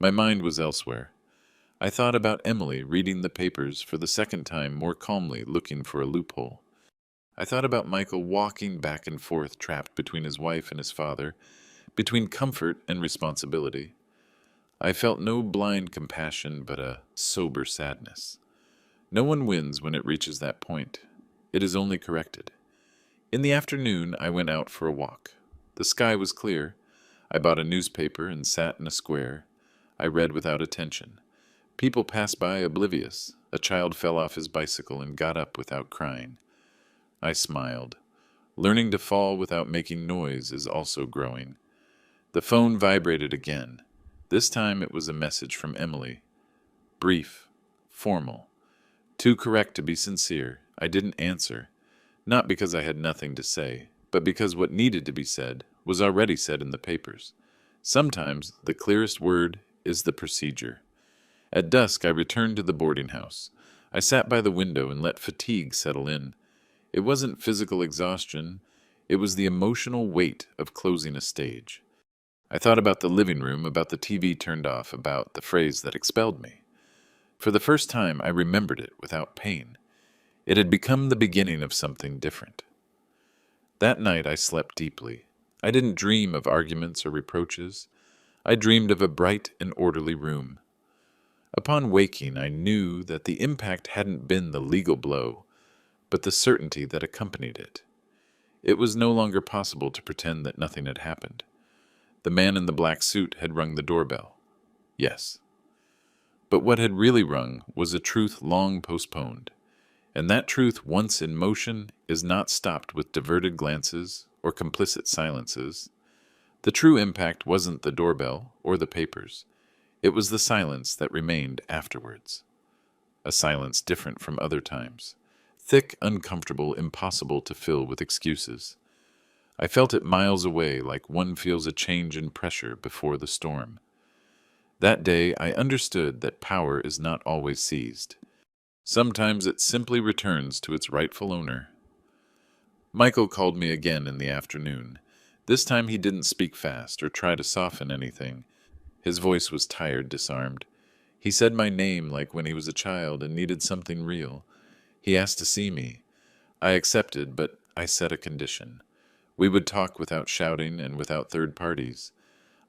My mind was elsewhere. I thought about Emily reading the papers for the second time more calmly, looking for a loophole. I thought about Michael walking back and forth, trapped between his wife and his father, between comfort and responsibility. I felt no blind compassion, but a sober sadness. No one wins when it reaches that point. It is only corrected. In the afternoon, I went out for a walk. The sky was clear. I bought a newspaper and sat in a square. I read without attention. People passed by oblivious. A child fell off his bicycle and got up without crying. I smiled. Learning to fall without making noise is also growing. The phone vibrated again. This time it was a message from Emily. Brief, formal, too correct to be sincere. I didn't answer, not because I had nothing to say, but because what needed to be said was already said in the papers. Sometimes the clearest word is the procedure. At dusk I returned to the boarding house. I sat by the window and let fatigue settle in. It wasn't physical exhaustion, it was the emotional weight of closing a stage. I thought about the living room, about the TV turned off, about the phrase that expelled me. For the first time, I remembered it without pain. It had become the beginning of something different. That night, I slept deeply. I didn't dream of arguments or reproaches. I dreamed of a bright and orderly room. Upon waking, I knew that the impact hadn't been the legal blow, but the certainty that accompanied it. It was no longer possible to pretend that nothing had happened. The man in the black suit had rung the doorbell. Yes. But what had really rung was a truth long postponed. And that truth, once in motion, is not stopped with diverted glances or complicit silences. The true impact wasn't the doorbell or the papers. It was the silence that remained afterwards. A silence different from other times. Thick, uncomfortable, impossible to fill with excuses. I felt it miles away, like one feels a change in pressure before the storm. That day I understood that power is not always seized. Sometimes it simply returns to its rightful owner. Michael called me again in the afternoon. This time he didn't speak fast or try to soften anything. His voice was tired, disarmed. He said my name like when he was a child and needed something real. He asked to see me. I accepted, but I set a condition. We would talk without shouting and without third parties.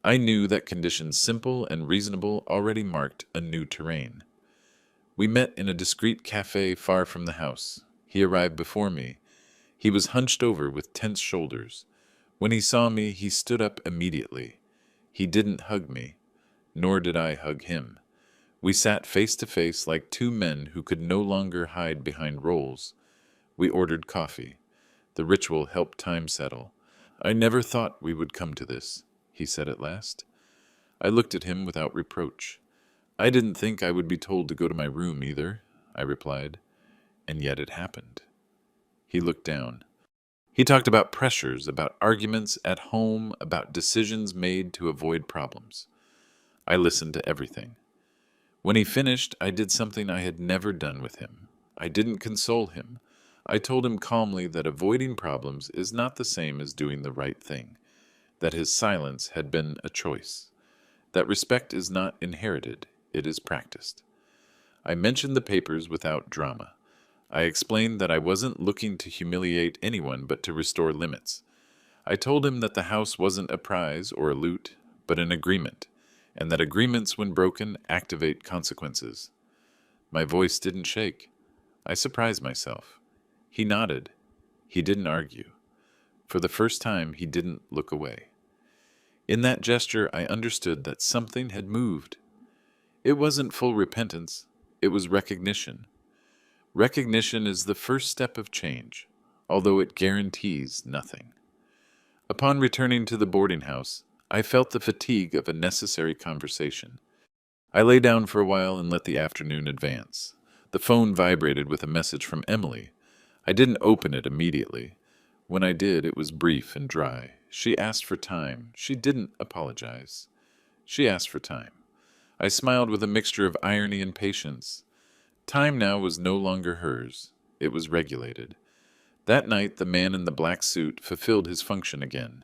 I knew that conditions simple and reasonable already marked a new terrain. We met in a discreet cafe far from the house. He arrived before me. He was hunched over with tense shoulders. When he saw me, he stood up immediately. He didn't hug me, nor did I hug him. We sat face to face like two men who could no longer hide behind roles. We ordered coffee. The ritual helped time settle. I never thought we would come to this, he said at last. I looked at him without reproach. I didn't think I would be told to go to my room either, I replied. And yet it happened. He looked down. He talked about pressures, about arguments at home, about decisions made to avoid problems. I listened to everything. When he finished, I did something I had never done with him. I didn't console him. I told him calmly that avoiding problems is not the same as doing the right thing, that his silence had been a choice, that respect is not inherited, it is practiced. I mentioned the papers without drama. I explained that I wasn't looking to humiliate anyone but to restore limits. I told him that the house wasn't a prize or a loot, but an agreement, and that agreements, when broken, activate consequences. My voice didn't shake. I surprised myself. He nodded. He didn't argue. For the first time, he didn't look away. In that gesture, I understood that something had moved. It wasn't full repentance. It was recognition. Recognition is the first step of change, although it guarantees nothing. Upon returning to the boarding house, I felt the fatigue of a necessary conversation. I lay down for a while and let the afternoon advance. The phone vibrated with a message from Emily. I didn't open it immediately. When I did, it was brief and dry. She asked for time. She didn't apologize. She asked for time. I smiled with a mixture of irony and patience. Time now was no longer hers. It was regulated. That night, the man in the black suit fulfilled his function again.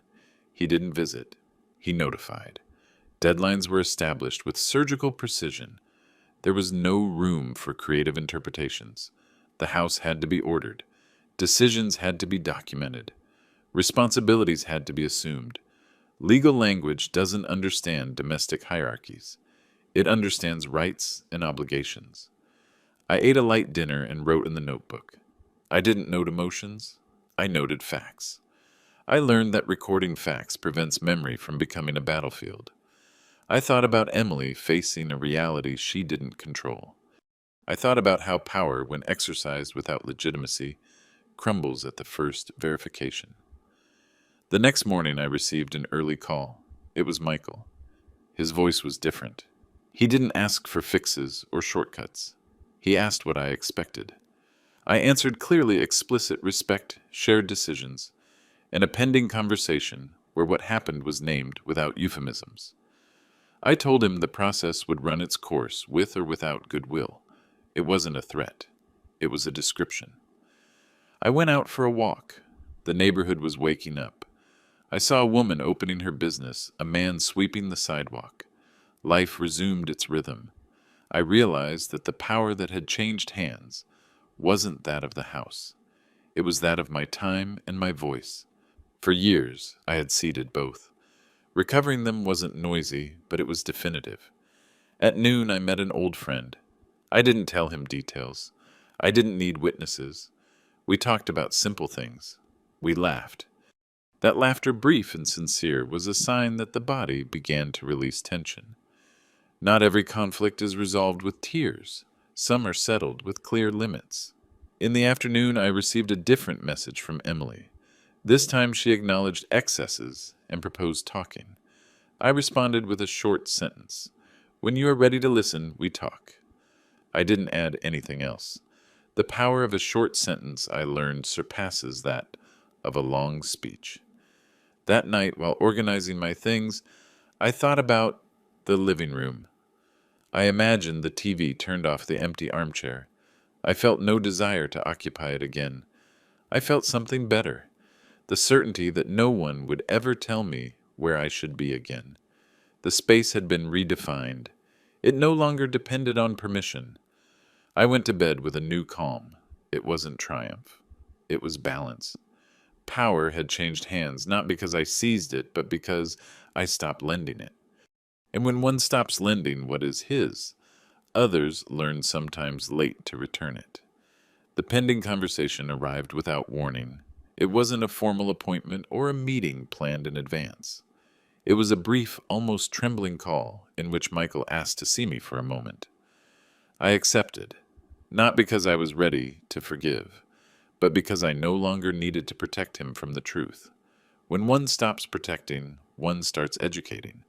He didn't visit. He notified. Deadlines were established with surgical precision. There was no room for creative interpretations. The house had to be ordered. Decisions had to be documented. Responsibilities had to be assumed. Legal language doesn't understand domestic hierarchies. It understands rights and obligations. I ate a light dinner and wrote in the notebook. I didn't note emotions. I noted facts. I learned that recording facts prevents memory from becoming a battlefield. I thought about Emily facing a reality she didn't control. I thought about how power, when exercised without legitimacy, crumbles at the first verification. The next morning, I received an early call. It was Michael. His voice was different. He didn't ask for fixes or shortcuts. He asked what I expected. I answered clearly: explicit respect, shared decisions, and a pending conversation where what happened was named without euphemisms. I told him the process would run its course with or without goodwill. It wasn't a threat. It was a description. I went out for a walk. The neighborhood was waking up. I saw a woman opening her business, a man sweeping the sidewalk. Life resumed its rhythm. I realized that the power that had changed hands wasn't that of the house. It was that of my time and my voice. For years, I had ceded both. Recovering them wasn't noisy, but it was definitive. At noon, I met an old friend. I didn't tell him details. I didn't need witnesses. We talked about simple things. We laughed. That laughter, brief and sincere, was a sign that the body began to release tension. Not every conflict is resolved with tears. Some are settled with clear limits. In the afternoon, I received a different message from Emily. This time she acknowledged excesses and proposed talking. I responded with a short sentence. When you are ready to listen, we talk. I didn't add anything else. The power of a short sentence, I learned, surpasses that of a long speech. That night, while organizing my things, I thought about the living room. I imagined the TV turned off the empty armchair. I felt no desire to occupy it again. I felt something better, the certainty that no one would ever tell me where I should be again. The space had been redefined. It no longer depended on permission. I went to bed with a new calm. It wasn't triumph. It was balance. Power had changed hands, not because I seized it, but because I stopped lending it. And when one stops lending what is his, others learn sometimes late to return it. The pending conversation arrived without warning. It wasn't a formal appointment or a meeting planned in advance. It was a brief, almost trembling call in which Michael asked to see me for a moment. I accepted, not because I was ready to forgive, but because I no longer needed to protect him from the truth. When one stops protecting, one starts educating.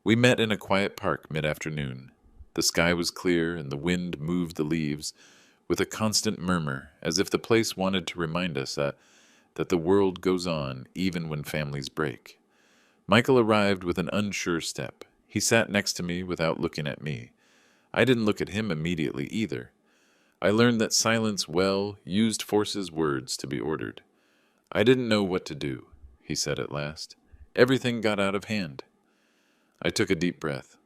We met in a quiet park mid-afternoon. The sky was clear and the wind moved the leaves with a constant murmur, as if the place wanted to remind us that the world goes on even when families break. Michael arrived with an unsure step. He sat next to me without looking at me. I didn't look at him immediately either. I learned that silence used forces words to be ordered. I didn't know what to do, he said at last. Everything got out of hand. I took a deep breath.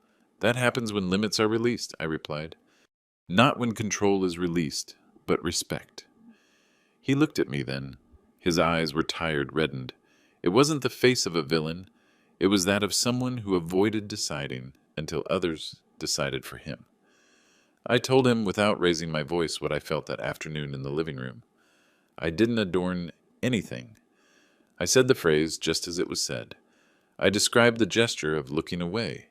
That happens when limits are released, I replied. Not when control is released, but respect. He looked at me then. His eyes were tired, reddened. It wasn't the face of a villain. It was that of someone who avoided deciding until others decided for him. I told him without raising my voice what I felt that afternoon in the living room. I didn't adorn anything. I said the phrase just as it was said. I described the gesture of looking away.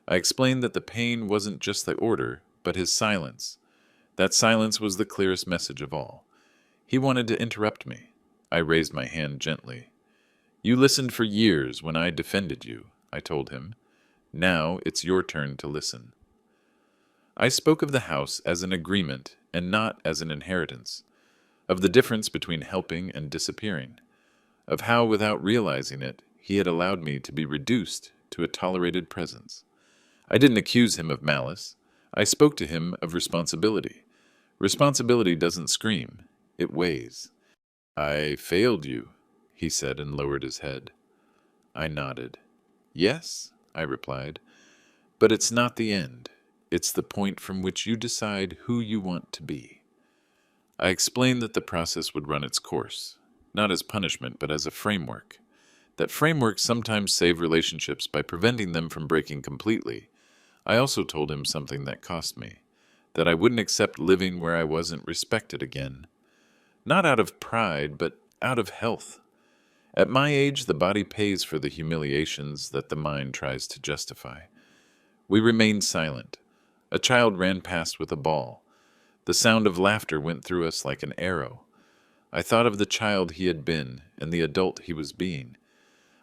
I explained that the pain wasn't just the order, but his silence. That silence was the clearest message of all. He wanted to interrupt me. I raised my hand gently. You listened for years when I defended you, I told him. Now it's your turn to listen. I spoke of the house as an agreement and not as an inheritance, of the difference between helping and disappearing, of how, without realizing it, he had allowed me to be reduced to a tolerated presence. I didn't accuse him of malice. I spoke to him of responsibility. Responsibility doesn't scream. It weighs. I failed you, he said and lowered his head. I nodded. Yes, I replied, but it's not the end. It's the point from which you decide who you want to be. I explained that the process would run its course, not as punishment, but as a framework. that frameworks sometimes save relationships by preventing them from breaking completely. I also told him something that cost me, that I wouldn't accept living where I wasn't respected again. Not out of pride, but out of health. At my age, the body pays for the humiliations that the mind tries to justify. We remained silent. A child ran past with a ball. The sound of laughter went through us like an arrow. I thought of the child he had been and the adult he was being.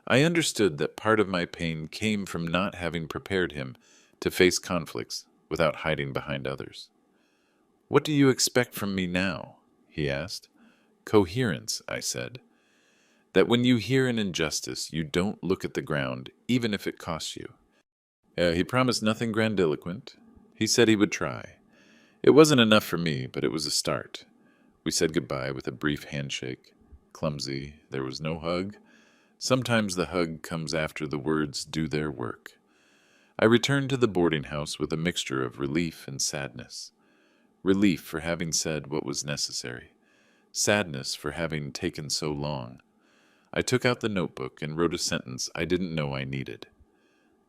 I understood that part of my pain came from not having prepared him to face conflicts without hiding behind others. "What do you expect from me now?" he asked. "Coherence," I said. "That when you hear an injustice, you don't look at the ground, even if it costs you." He promised nothing grandiloquent. He said he would try. It wasn't enough for me, but it was a start. We said goodbye with a brief handshake. Clumsy, there was no hug. Sometimes the hug comes after the words do their work. I returned to the boarding house with a mixture of relief and sadness. Relief for having said what was necessary. Sadness for having taken so long. I took out the notebook and wrote a sentence I didn't know I needed.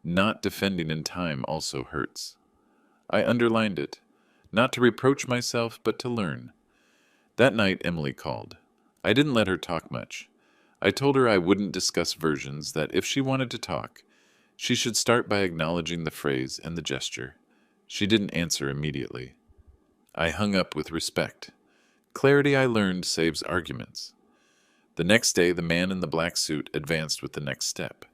Not defending in time also hurts. I underlined it, not to reproach myself, but to learn. That night, Emily called. I didn't let her talk much. I told her I wouldn't discuss versions, that if she wanted to talk, she should start by acknowledging the phrase and the gesture. She didn't answer immediately. I hung up with respect. Clarity, I learned, saves arguments. The next day, the man in the black suit advanced with the next step.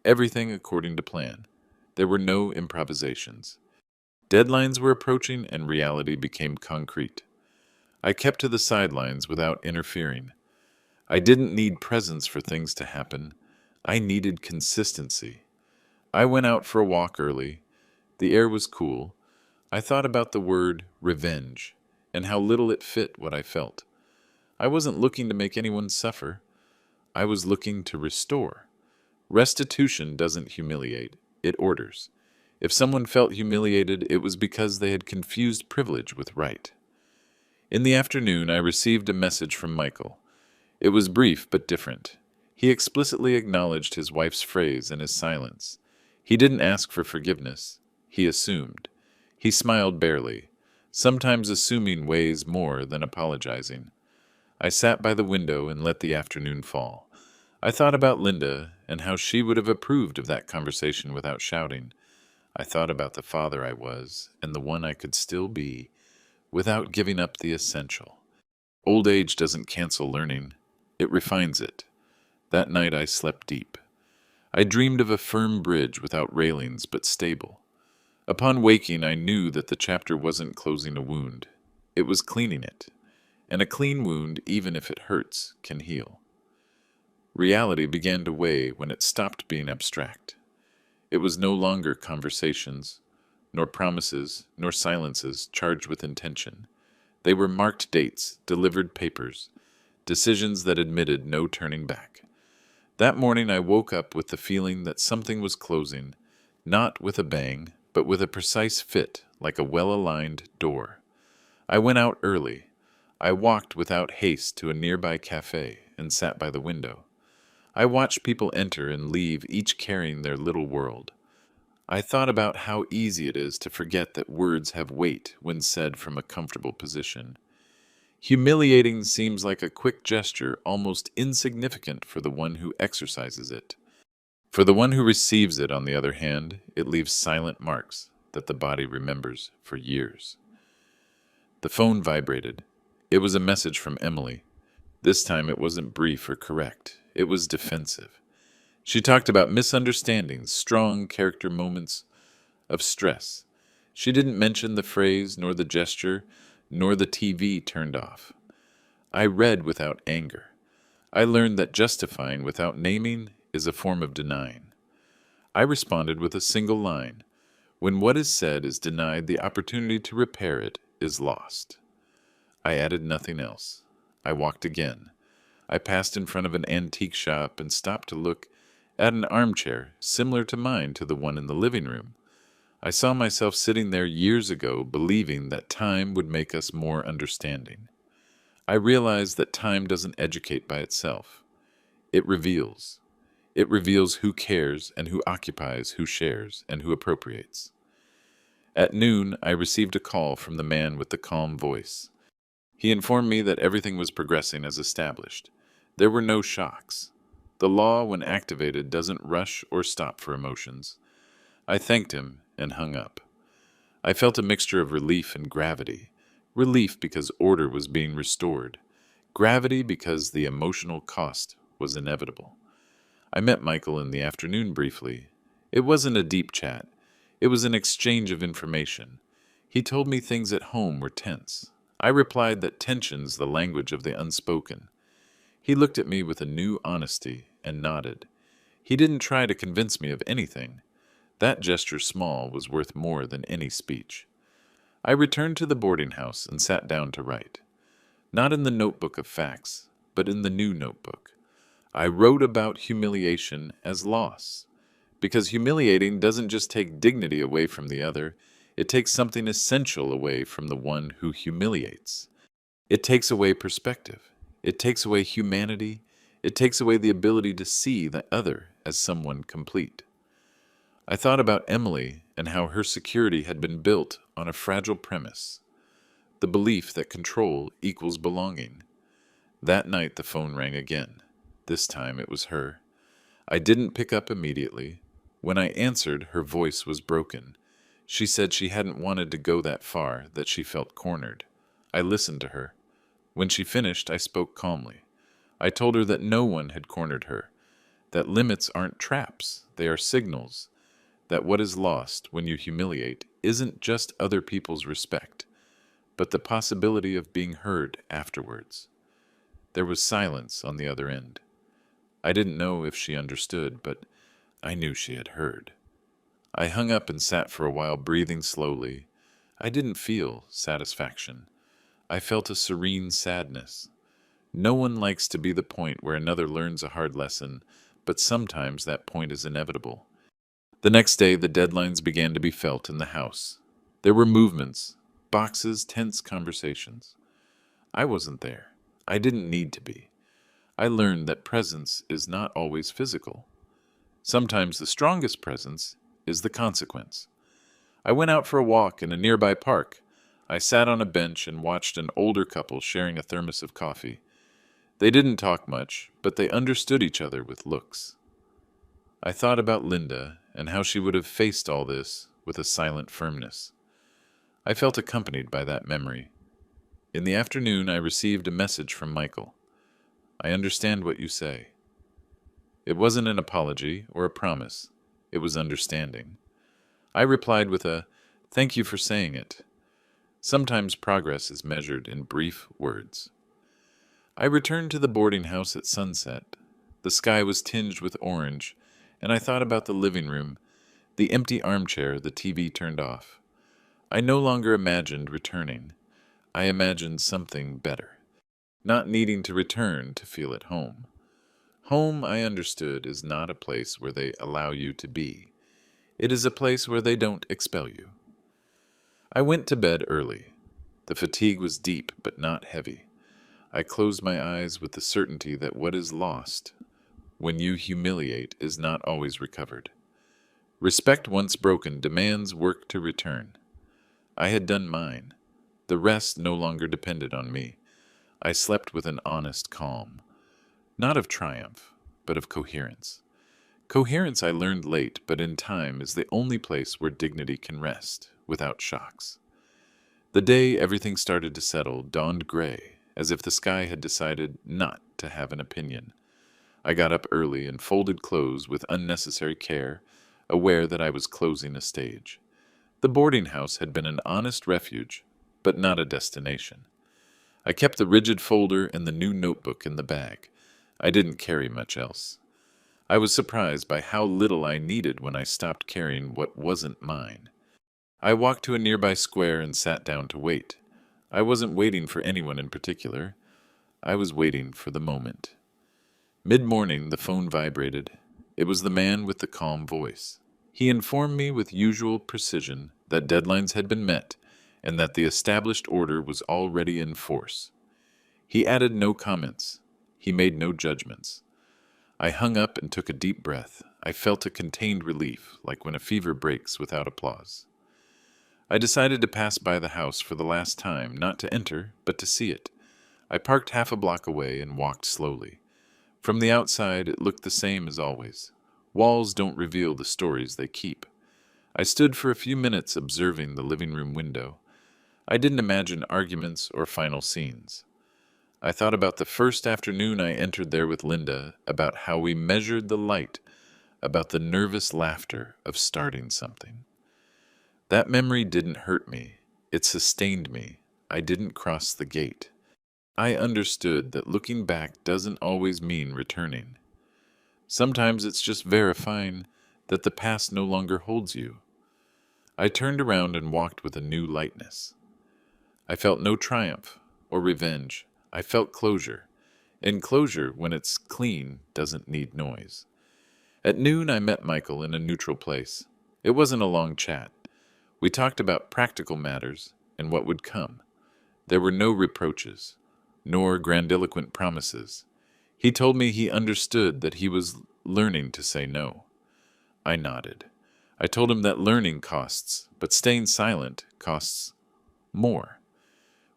Everything according to plan. There were no improvisations. Deadlines were approaching and reality became concrete. I kept to the sidelines without interfering. I didn't need presence for things to happen. I needed consistency. I went out for a walk early. The air was cool. I thought about the word revenge and how little it fit what I felt. I wasn't looking to make anyone suffer. I was looking to restore. Restitution doesn't humiliate, it orders. If someone felt humiliated, it was because they had confused privilege with right. In the afternoon, I received a message from Michael. It was brief but different. He explicitly acknowledged his wife's phrase and his silence. He didn't ask for forgiveness. He assumed. He smiled barely. Sometimes assuming weighs more than apologizing. I sat by the window and let the afternoon fall. I thought about Linda and how she would have approved of that conversation without shouting. I thought about the father I was and the one I could still be without giving up the essential. Old age doesn't cancel learning. It refines it. That night I slept deep. I dreamed of a firm bridge without railings but stable. Upon waking, I knew that the chapter wasn't closing a wound. It was cleaning it. And a clean wound, even if it hurts, can heal. Reality began to weigh when it stopped being abstract. It was no longer conversations, nor promises, nor silences charged with intention. They were marked dates, delivered papers, decisions that admitted no turning back. That morning I woke up with the feeling that something was closing, not with a bang, but with a precise fit, like a well-aligned door. I went out early. I walked without haste to a nearby cafe and sat by the window. I watched people enter and leave, each carrying their little world. I thought about how easy it is to forget that words have weight when said from a comfortable position. Humiliating seems like a quick gesture, almost insignificant for the one who exercises it. For the one who receives it, on the other hand, it leaves silent marks that the body remembers for years. The phone vibrated. It was a message from Emily. This time it wasn't brief or correct. It was defensive. She talked about misunderstandings, strong character moments of stress. She didn't mention the phrase, nor the gesture, nor the TV turned off. I read without anger. I learned that justifying without naming is a form of denying. I responded with a single line. When what is said is denied, the opportunity to repair it is lost. I added nothing else. I walked again. I passed in front of an antique shop and stopped to look at an armchair similar to mine to the one in the living room. I saw myself sitting there years ago, believing that time would make us more understanding. I realized that time doesn't educate by itself. It reveals. It reveals who cares and who occupies, who shares and who appropriates. At noon, I received a call from the man with the calm voice. He informed me that everything was progressing as established. There were no shocks. The law, when activated, doesn't rush or stop for emotions. I thanked him and hung up. I felt a mixture of relief and gravity. Relief because order was being restored. Gravity because the emotional cost was inevitable. I met Michael in the afternoon briefly. It wasn't a deep chat. It was an exchange of information. He told me things at home were tense. I replied that tension's the language of the unspoken. He looked at me with a new honesty and nodded. He didn't try to convince me of anything. That gesture small was worth more than any speech. I returned to the boarding house and sat down to write. Not in the notebook of facts, but in the new notebook. I wrote about humiliation as loss. Because humiliating doesn't just take dignity away from the other, it takes something essential away from the one who humiliates. It takes away perspective. It takes away humanity. It takes away the ability to see the other as someone complete. I thought about Emily and how her security had been built on a fragile premise, the belief that control equals belonging. That night the phone rang again. This time it was her. I didn't pick up immediately. When I answered, her voice was broken. She said she hadn't wanted to go that far, that she felt cornered. I listened to her. When she finished, I spoke calmly. I told her that no one had cornered her, that limits aren't traps, they are signals, that what is lost when you humiliate isn't just other people's respect, but the possibility of being heard afterwards. There was silence on the other end. I didn't know if she understood, but I knew she had heard. I hung up and sat for a while, breathing slowly. I didn't feel satisfaction. I felt a serene sadness. No one likes to be the point where another learns a hard lesson, but sometimes that point is inevitable. The next day, the deadlines began to be felt in the house. There were movements, boxes, tense conversations. I wasn't there. I didn't need to be. I learned that presence is not always physical. Sometimes the strongest presence is the consequence. I went out for a walk in a nearby park. I sat on a bench and watched an older couple sharing a thermos of coffee. They didn't talk much, but they understood each other with looks. I thought about Linda and how she would have faced all this with a silent firmness. I felt accompanied by that memory. In the afternoon, I received a message from Michael. I understand what you say. It wasn't an apology or a promise. It was understanding. I replied with a, "Thank you for saying it." Sometimes progress is measured in brief words. I returned to the boarding house at sunset. The sky was tinged with orange, and I thought about the living room, the empty armchair, the TV turned off. I no longer imagined returning. I imagined something better. Not needing to return to feel at home. Home, I understood, is not a place where they allow you to be. It is a place where they don't expel you. I went to bed early. The fatigue was deep but not heavy. I closed my eyes with the certainty that what is lost when you humiliate is not always recovered. Respect once broken demands work to return. I had done mine. The rest no longer depended on me. I slept with an honest calm. Not of triumph, but of coherence. Coherence, I learned late, but in time, is the only place where dignity can rest, without shocks. The day everything started to settle dawned gray, as if the sky had decided not to have an opinion. I got up early and folded clothes with unnecessary care, aware that I was closing a stage. The boarding house had been an honest refuge, but not a destination. I kept the rigid folder and the new notebook in the bag. I didn't carry much else. I was surprised by how little I needed when I stopped carrying what wasn't mine. I walked to a nearby square and sat down to wait. I wasn't waiting for anyone in particular. I was waiting for the moment. Mid-morning, the phone vibrated. It was the man with the calm voice. He informed me with usual precision that deadlines had been met and that the established order was already in force. He added no comments. He made no judgments. I hung up and took a deep breath. I felt a contained relief, like when a fever breaks without applause. I decided to pass by the house for the last time, not to enter, but to see it. I parked half a block away and walked slowly. From the outside, it looked the same as always. Walls don't reveal the stories they keep. I stood for a few minutes observing the living room window. I didn't imagine arguments or final scenes. I thought about the first afternoon I entered there with Linda, about how we measured the light, about the nervous laughter of starting something. That memory didn't hurt me. It sustained me. I didn't cross the gate. I understood that looking back doesn't always mean returning. Sometimes it's just verifying that the past no longer holds you. I turned around and walked with a new lightness. I felt no triumph or revenge. I felt closure. And closure, when it's clean, doesn't need noise. At noon, I met Michael in a neutral place. It wasn't a long chat. We talked about practical matters and what would come. There were no reproaches, nor grandiloquent promises. He told me he understood that he was learning to say no. I nodded. I told him that learning costs, but staying silent costs more.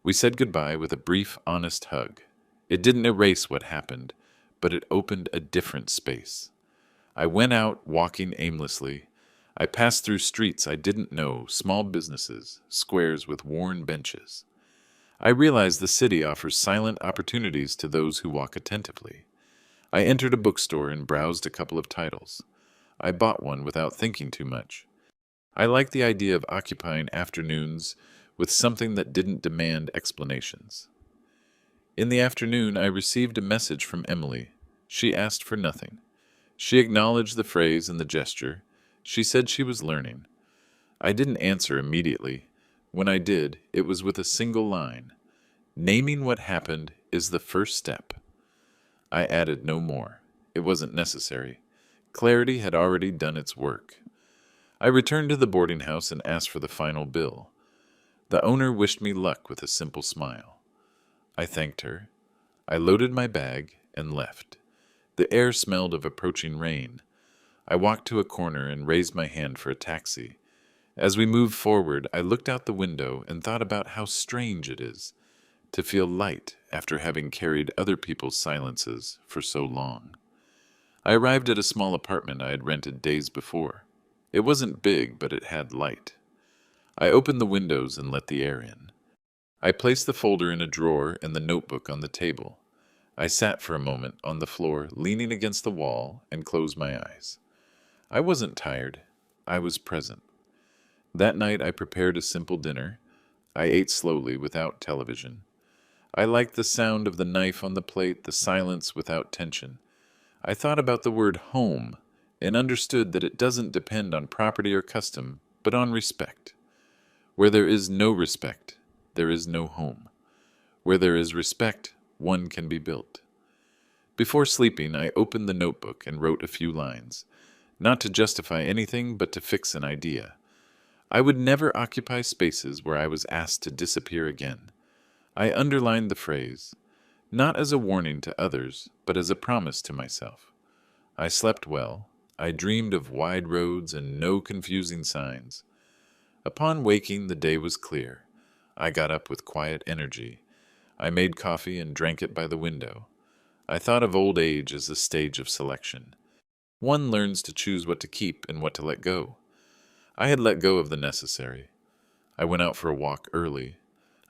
We said goodbye with a brief, honest hug. It didn't erase what happened, but it opened a different space. I went out, walking aimlessly. I passed through streets I didn't know, small businesses, squares with worn benches. I realized the city offers silent opportunities to those who walk attentively. I entered a bookstore and browsed a couple of titles. I bought one without thinking too much. I liked the idea of occupying afternoons with something that didn't demand explanations. In the afternoon, I received a message from Emily. She asked for nothing. She acknowledged the phrase and the gesture. She said she was learning. I didn't answer immediately. When I did, it was with a single line. Naming what happened is the first step. I added no more. It wasn't necessary. Clarity had already done its work. I returned to the boarding house and asked for the final bill. The owner wished me luck with a simple smile. I thanked her. I loaded my bag and left. The air smelled of approaching rain. I walked to a corner and raised my hand for a taxi. As we moved forward, I looked out the window and thought about how strange it is to feel light after having carried other people's silences for so long. I arrived at a small apartment I had rented days before. It wasn't big, but it had light. I opened the windows and let the air in. I placed the folder in a drawer and the notebook on the table. I sat for a moment on the floor, leaning against the wall, and closed my eyes. I wasn't tired. I was present. That night I prepared a simple dinner. I ate slowly, without television. I liked the sound of the knife on the plate, the silence without tension. I thought about the word home and understood that it doesn't depend on property or custom, but on respect. Where there is no respect, there is no home. Where there is respect, one can be built. Before sleeping, I opened the notebook and wrote a few lines, not to justify anything, but to fix an idea. I would never occupy spaces where I was asked to disappear again. I underlined the phrase, not as a warning to others, but as a promise to myself. I slept well. I dreamed of wide roads and no confusing signs. Upon waking, the day was clear. I got up with quiet energy. I made coffee and drank it by the window. I thought of old age as a stage of selection. One learns to choose what to keep and what to let go. I had let go of the necessary. I went out for a walk early.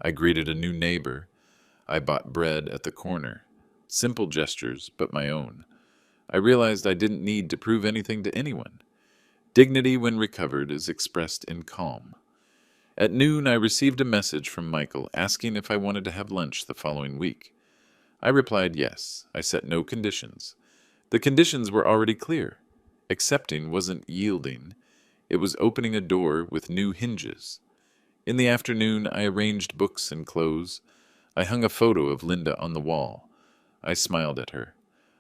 I greeted a new neighbor. I bought bread at the corner. Simple gestures, but my own. I realized I didn't need to prove anything to anyone. Dignity, when recovered, is expressed in calm. At noon, I received a message from Michael asking if I wanted to have lunch the following week. I replied yes. I set no conditions. The conditions were already clear. Accepting wasn't yielding. It was opening a door with new hinges. In the afternoon, I arranged books and clothes. I hung a photo of Linda on the wall. I smiled at her.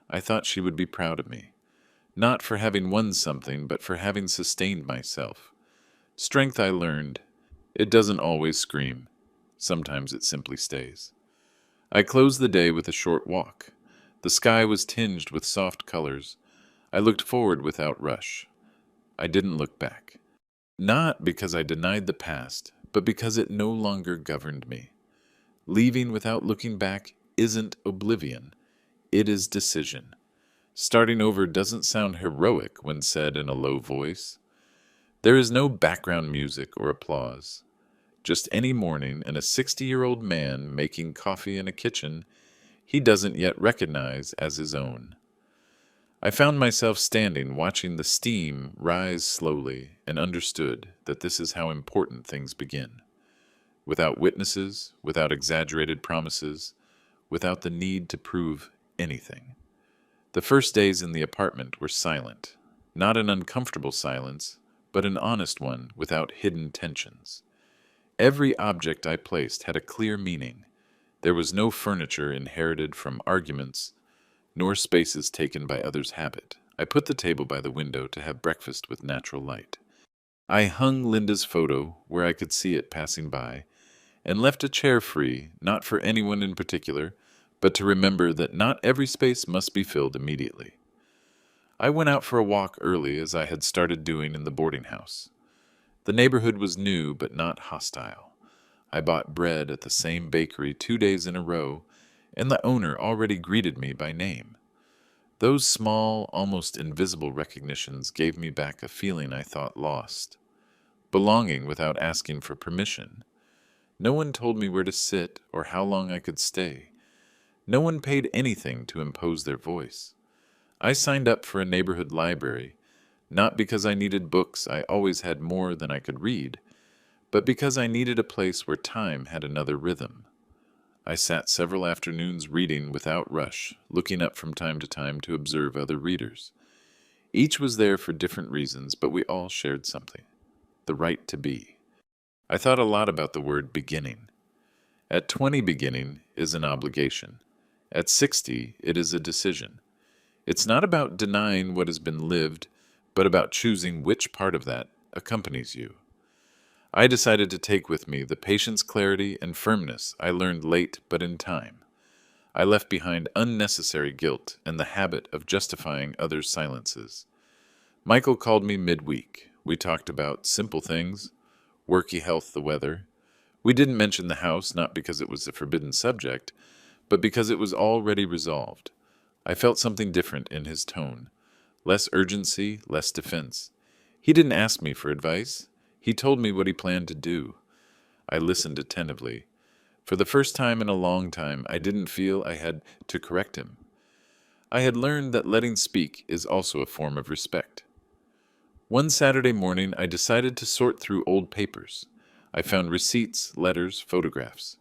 I thought she would be proud of me. Not for having won something, but for having sustained myself. Strength, I learned. It doesn't always scream. Sometimes it simply stays. I closed the day with a short walk. The sky was tinged with soft colors. I looked forward without rush. I didn't look back. Not because I denied the past, but because it no longer governed me. Leaving without looking back isn't oblivion. It is decision. Starting over doesn't sound heroic when said in a low voice. There is no background music or applause. Just any morning and a 60-year-old man making coffee in a kitchen he doesn't yet recognize as his own. I found myself standing watching the steam rise slowly and understood that this is how important things begin. Without witnesses, without exaggerated promises, without the need to prove anything. The first days in the apartment were silent, not an uncomfortable silence, but an honest one without hidden tensions. Every object I placed had a clear meaning. There was no furniture inherited from arguments, nor spaces taken by others' habit. I put the table by the window to have breakfast with natural light. I hung Linda's photo where I could see it passing by, and left a chair free, not for anyone in particular, but to remember that not every space must be filled immediately. I went out for a walk early as I had started doing in the boarding house. The neighborhood was new but not hostile. I bought bread at the same bakery 2 days in a row, and the owner already greeted me by name. Those small, almost invisible recognitions gave me back a feeling I thought lost. Belonging without asking for permission. No one told me where to sit or how long I could stay. No one paid anything to impose their voice. I signed up for a neighborhood library, not because I needed books, I always had more than I could read, but because I needed a place where time had another rhythm. I sat several afternoons reading without rush, looking up from time to time to observe other readers. Each was there for different reasons, but we all shared something: the right to be. I thought a lot about the word beginning. At 20, beginning is an obligation. At 60, it is a decision. It's not about denying what has been lived, but about choosing which part of that accompanies you. I decided to take with me the patience, clarity, and firmness I learned late but in time. I left behind unnecessary guilt and the habit of justifying others' silences. Michael called me midweek. We talked about simple things: worky health, the weather. We didn't mention the house, not because it was a forbidden subject, but because it was already resolved. I felt something different in his tone. Less urgency, less defense. He didn't ask me for advice. He told me what he planned to do. I listened attentively. For the first time in a long time, I didn't feel I had to correct him. I had learned that letting speak is also a form of respect. One Saturday morning, I decided to sort through old papers. I found receipts, letters, photographs.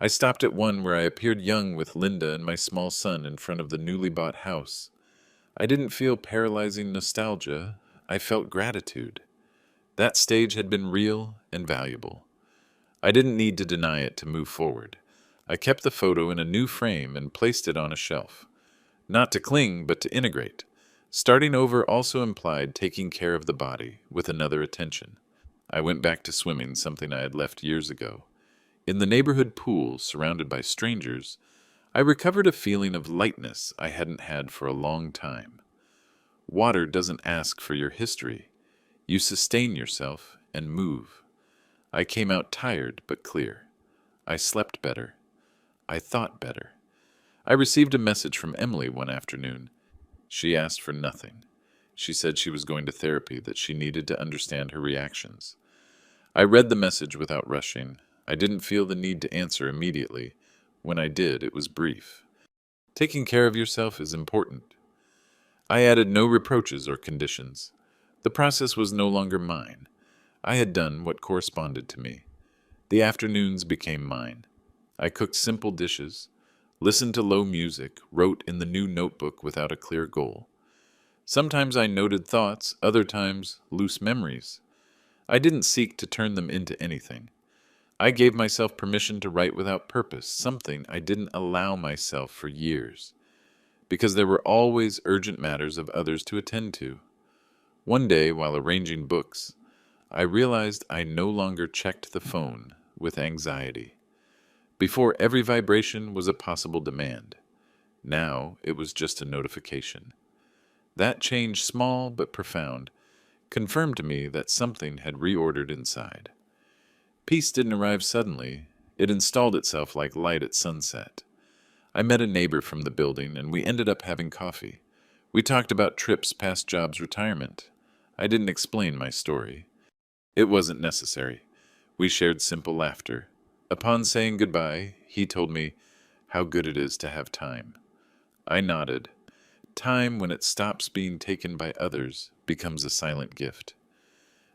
I stopped at one where I appeared young with Linda and my small son in front of the newly bought house. I didn't feel paralyzing nostalgia. I felt gratitude. That stage had been real and valuable. I didn't need to deny it to move forward. I kept the photo in a new frame and placed it on a shelf. Not to cling, but to integrate. Starting over also implied taking care of the body with another attention. I went back to swimming, something I had left years ago. In the neighborhood pool, surrounded by strangers, I recovered a feeling of lightness I hadn't had for a long time. Water doesn't ask for your history. You sustain yourself and move. I came out tired but clear. I slept better. I thought better. I received a message from Emily one afternoon. She asked for nothing. She said she was going to therapy, that she needed to understand her reactions. I read the message without rushing. I didn't feel the need to answer immediately. When I did, it was brief. Taking care of yourself is important. I added no reproaches or conditions. The process was no longer mine. I had done what corresponded to me. The afternoons became mine. I cooked simple dishes, listened to low music, wrote in the new notebook without a clear goal. Sometimes I noted thoughts, other times loose memories. I didn't seek to turn them into anything. I gave myself permission to write without purpose, something I didn't allow myself for years, because there were always urgent matters of others to attend to. One day, while arranging books, I realized I no longer checked the phone with anxiety. Before every vibration was a possible demand. Now it was just a notification. That change, small but profound, confirmed to me that something had reordered inside. Peace didn't arrive suddenly. It installed itself like light at sunset. I met a neighbor from the building, and we ended up having coffee. We talked about trips past jobs, retirement. I didn't explain my story. It wasn't necessary. We shared simple laughter. Upon saying goodbye, he told me how good it is to have time. I nodded. Time, when it stops being taken by others, becomes a silent gift.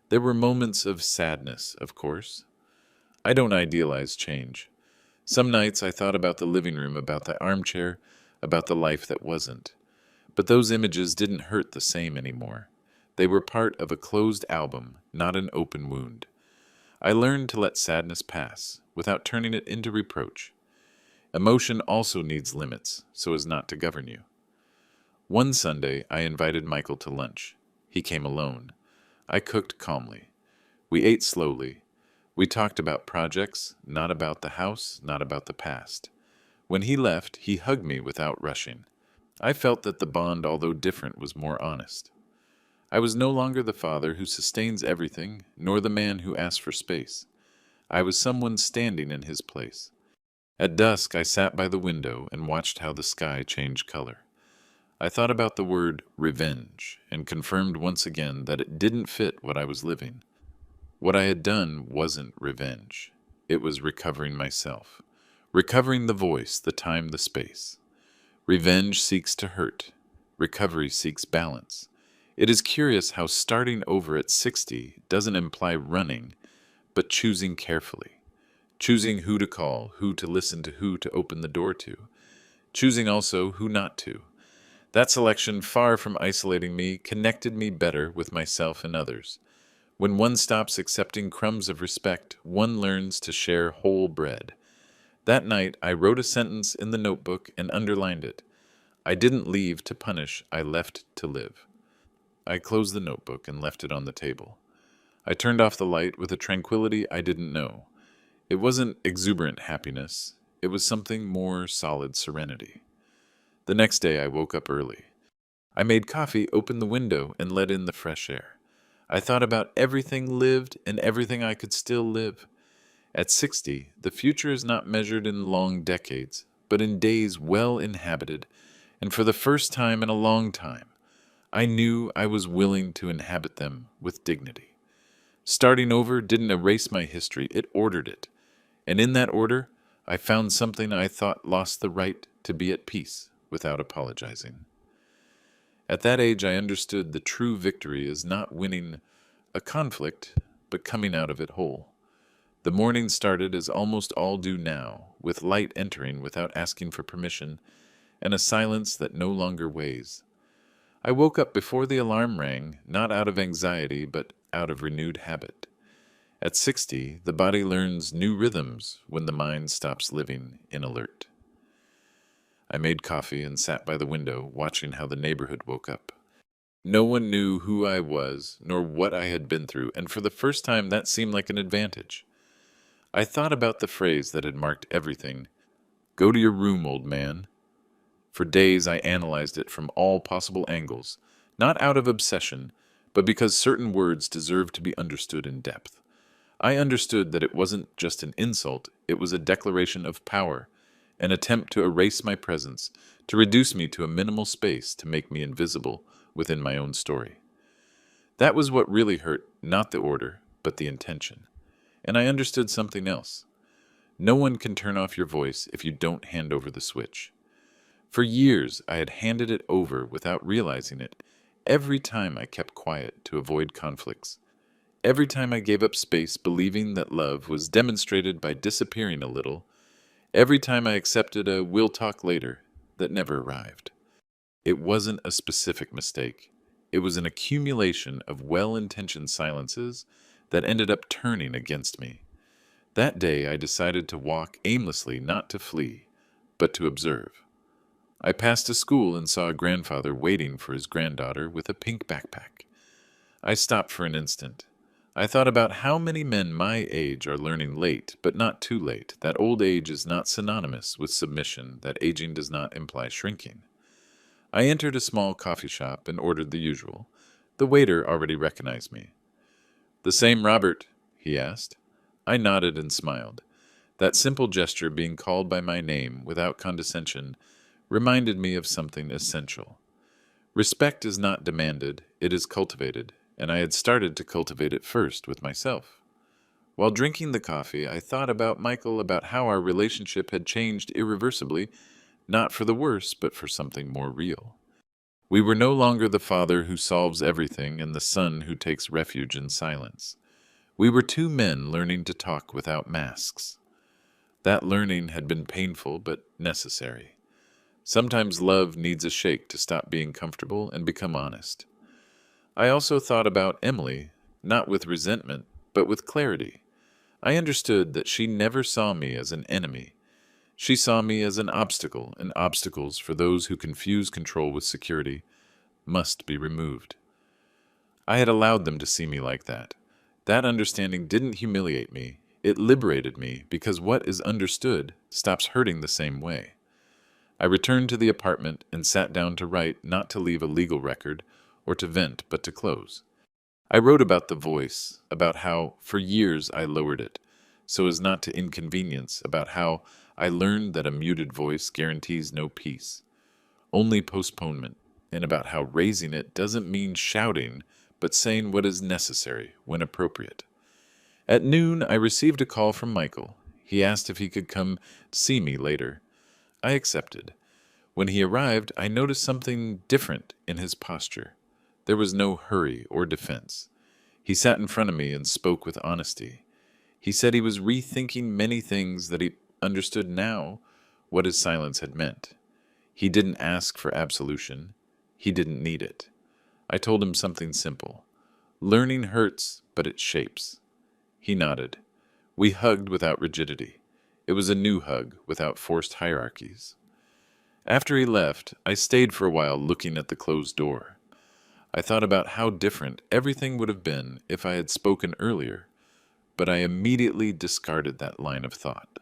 There were moments of sadness, of course. I don't idealize change. Some nights I thought about the living room, about the armchair, about the life that wasn't. But those images didn't hurt the same anymore. They were part of a closed album, not an open wound. I learned to let sadness pass, without turning it into reproach. Emotion also needs limits, so as not to govern you. One Sunday, I invited Michael to lunch. He came alone. I cooked calmly. We ate slowly. We talked about projects, not about the house, not about the past. When he left, he hugged me without rushing. I felt that the bond, although different, was more honest. I was no longer the father who sustains everything, nor the man who asks for space. I was someone standing in his place. At dusk, I sat by the window and watched how the sky changed color. I thought about the word revenge and confirmed once again that it didn't fit what I was living. What I had done wasn't revenge. It was recovering myself. Recovering the voice, the time, the space. Revenge seeks to hurt. Recovery seeks balance. It is curious how starting over at 60 doesn't imply running, but choosing carefully. Choosing who to call, who to listen to, who to open the door to. Choosing also who not to. That selection, far from isolating me, connected me better with myself and others. When one stops accepting crumbs of respect, one learns to share whole bread. That night, I wrote a sentence in the notebook and underlined it. I didn't leave to punish, I left to live. I closed the notebook and left it on the table. I turned off the light with a tranquility I didn't know. It wasn't exuberant happiness. It was something more solid serenity. The next day, I woke up early. I made coffee, opened the window, and let in the fresh air. I thought about everything lived and everything I could still live. At 60, the future is not measured in long decades, but in days well inhabited, and for the first time in a long time, I knew I was willing to inhabit them with dignity. Starting over didn't erase my history, it ordered it. And in that order, I found something I thought lost the right to be at peace without apologizing. At that age, I understood the true victory is not winning a conflict, but coming out of it whole. The morning started as almost all do now, with light entering without asking for permission, and a silence that no longer weighs. I woke up before the alarm rang, not out of anxiety, but out of renewed habit. At 60, the body learns new rhythms when the mind stops living in alert. I made coffee and sat by the window, watching how the neighborhood woke up. No one knew who I was, nor what I had been through, and for the first time that seemed like an advantage. I thought about the phrase that had marked everything. Go to your room, old man. For days I analyzed it from all possible angles, not out of obsession, but because certain words deserved to be understood in depth. I understood that it wasn't just an insult, it was a declaration of power, an attempt to erase my presence, to reduce me to a minimal space, to make me invisible within my own story. That was what really hurt, not the order, but the intention. And I understood something else. No one can turn off your voice if you don't hand over the switch. For years, I had handed it over without realizing it, every time I kept quiet to avoid conflicts. Every time I gave up space believing that love was demonstrated by disappearing a little, every time I accepted a "we'll talk later" that never arrived. It wasn't a specific mistake. It was an accumulation of well-intentioned silences that ended up turning against me. That day I decided to walk aimlessly, not to flee, but to observe. I passed a school and saw a grandfather waiting for his granddaughter with a pink backpack. I stopped for an instant. I thought about how many men my age are learning late, but not too late, that old age is not synonymous with submission, that aging does not imply shrinking. I entered a small coffee shop and ordered the usual. The waiter already recognized me. "The same Robert?" he asked. I nodded and smiled. That simple gesture, being called by my name without condescension, reminded me of something essential. Respect is not demanded, it is cultivated, and I had started to cultivate it first with myself. While drinking the coffee, I thought about Michael, about how our relationship had changed irreversibly, not for the worse, but for something more real. We were no longer the father who solves everything and the son who takes refuge in silence. We were two men learning to talk without masks. That learning had been painful but necessary. Sometimes love needs a shake to stop being comfortable and become honest. I also thought about Emily, not with resentment, but with clarity. I understood that she never saw me as an enemy. She saw me as an obstacle, and obstacles, for those who confuse control with security, must be removed. I had allowed them to see me like that. That understanding didn't humiliate me. It liberated me, because what is understood stops hurting the same way. I returned to the apartment and sat down to write, not to leave a legal record or to vent, but to close. I wrote about the voice, about how, for years, I lowered it, so as not to inconvenience, about how I learned that a muted voice guarantees no peace, only postponement, and about how raising it doesn't mean shouting, but saying what is necessary when appropriate. At noon, I received a call from Michael. He asked if he could come see me later. I accepted. When he arrived, I noticed something different in his posture. There was no hurry or defense. He sat in front of me and spoke with honesty. He said he was rethinking many things, that he understood now what his silence had meant. He didn't ask for absolution. He didn't need it. I told him something simple. Learning hurts, but it shapes. He nodded. We hugged without rigidity. It was a new hug, without forced hierarchies. After he left, I stayed for a while looking at the closed door. I thought about how different everything would have been if I had spoken earlier, but I immediately discarded that line of thought.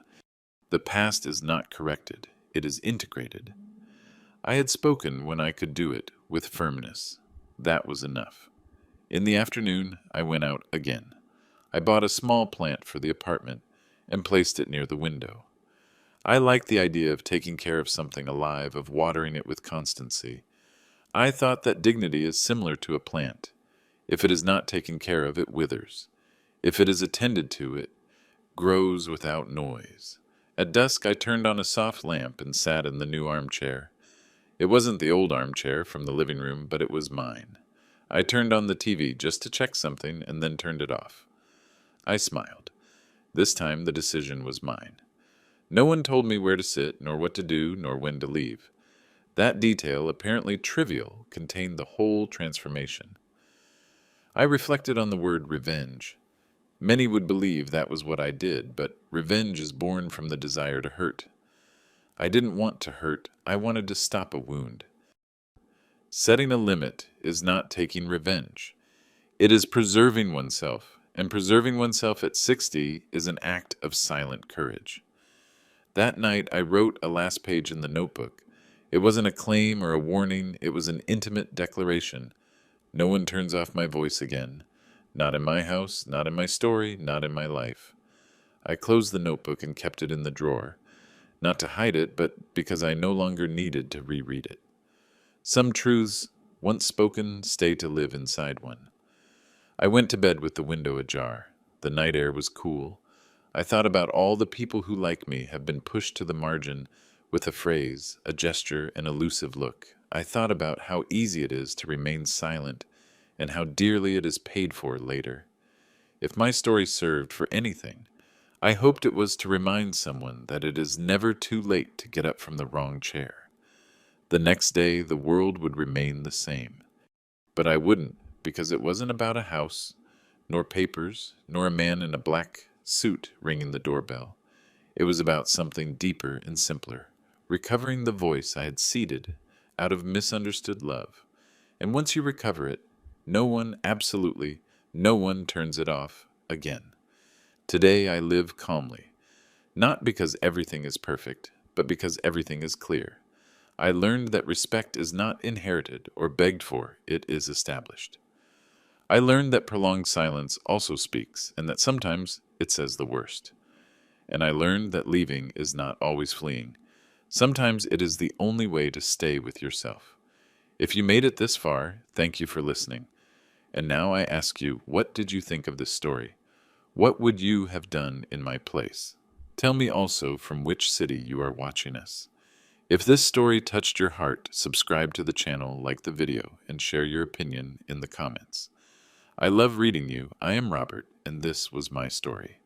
The past is not corrected, it is integrated. I had spoken when I could do it, with firmness. That was enough. In the afternoon, I went out again. I bought a small plant for the apartment and placed it near the window. I liked the idea of taking care of something alive, of watering it with constancy. I thought that dignity is similar to a plant. If it is not taken care of, it withers. If it is attended to, it grows without noise. At dusk, I turned on a soft lamp and sat in the new armchair. It wasn't the old armchair from the living room, but it was mine. I turned on the TV just to check something and then turned it off. I smiled. This time the decision was mine. No one told me where to sit, nor what to do, nor when to leave. That detail, apparently trivial, contained the whole transformation. I reflected on the word revenge. Many would believe that was what I did, but revenge is born from the desire to hurt. I didn't want to hurt, I wanted to stop a wound. Setting a limit is not taking revenge. It is preserving oneself, and preserving oneself at 60 is an act of silent courage. That night I wrote a last page in the notebook. It wasn't a claim or a warning, it was an intimate declaration. No one turns off my voice again. Not in my house, not in my story, not in my life. I closed the notebook and kept it in the drawer. Not to hide it, but because I no longer needed to reread it. Some truths, once spoken, stay to live inside one. I went to bed with the window ajar. The night air was cool. I thought about all the people who, like me, have been pushed to the margin with a phrase, a gesture, an elusive look. I thought about how easy it is to remain silent and how dearly it is paid for later. If my story served for anything, I hoped it was to remind someone that it is never too late to get up from the wrong chair. The next day, the world would remain the same. But I wouldn't, because it wasn't about a house, nor papers, nor a man in a black suit ringing the doorbell. It was about something deeper and simpler, recovering the voice I had ceded out of misunderstood love. And once you recover it, no one, absolutely, No one turns it off again. Today I live calmly, not because everything is perfect, but because everything is clear. I learned that respect is not inherited or begged for, it is established. I learned that prolonged silence also speaks, and that sometimes it says the worst. And I learned that leaving is not always fleeing. Sometimes it is the only way to stay with yourself. If you made it this far, thank you for listening. And now I ask you, what did you think of this story? What would you have done in my place? Tell me also from which city you are watching us. If this story touched your heart, subscribe to the channel, like the video, and share your opinion in the comments. I love reading you. I am Robert, and this was my story.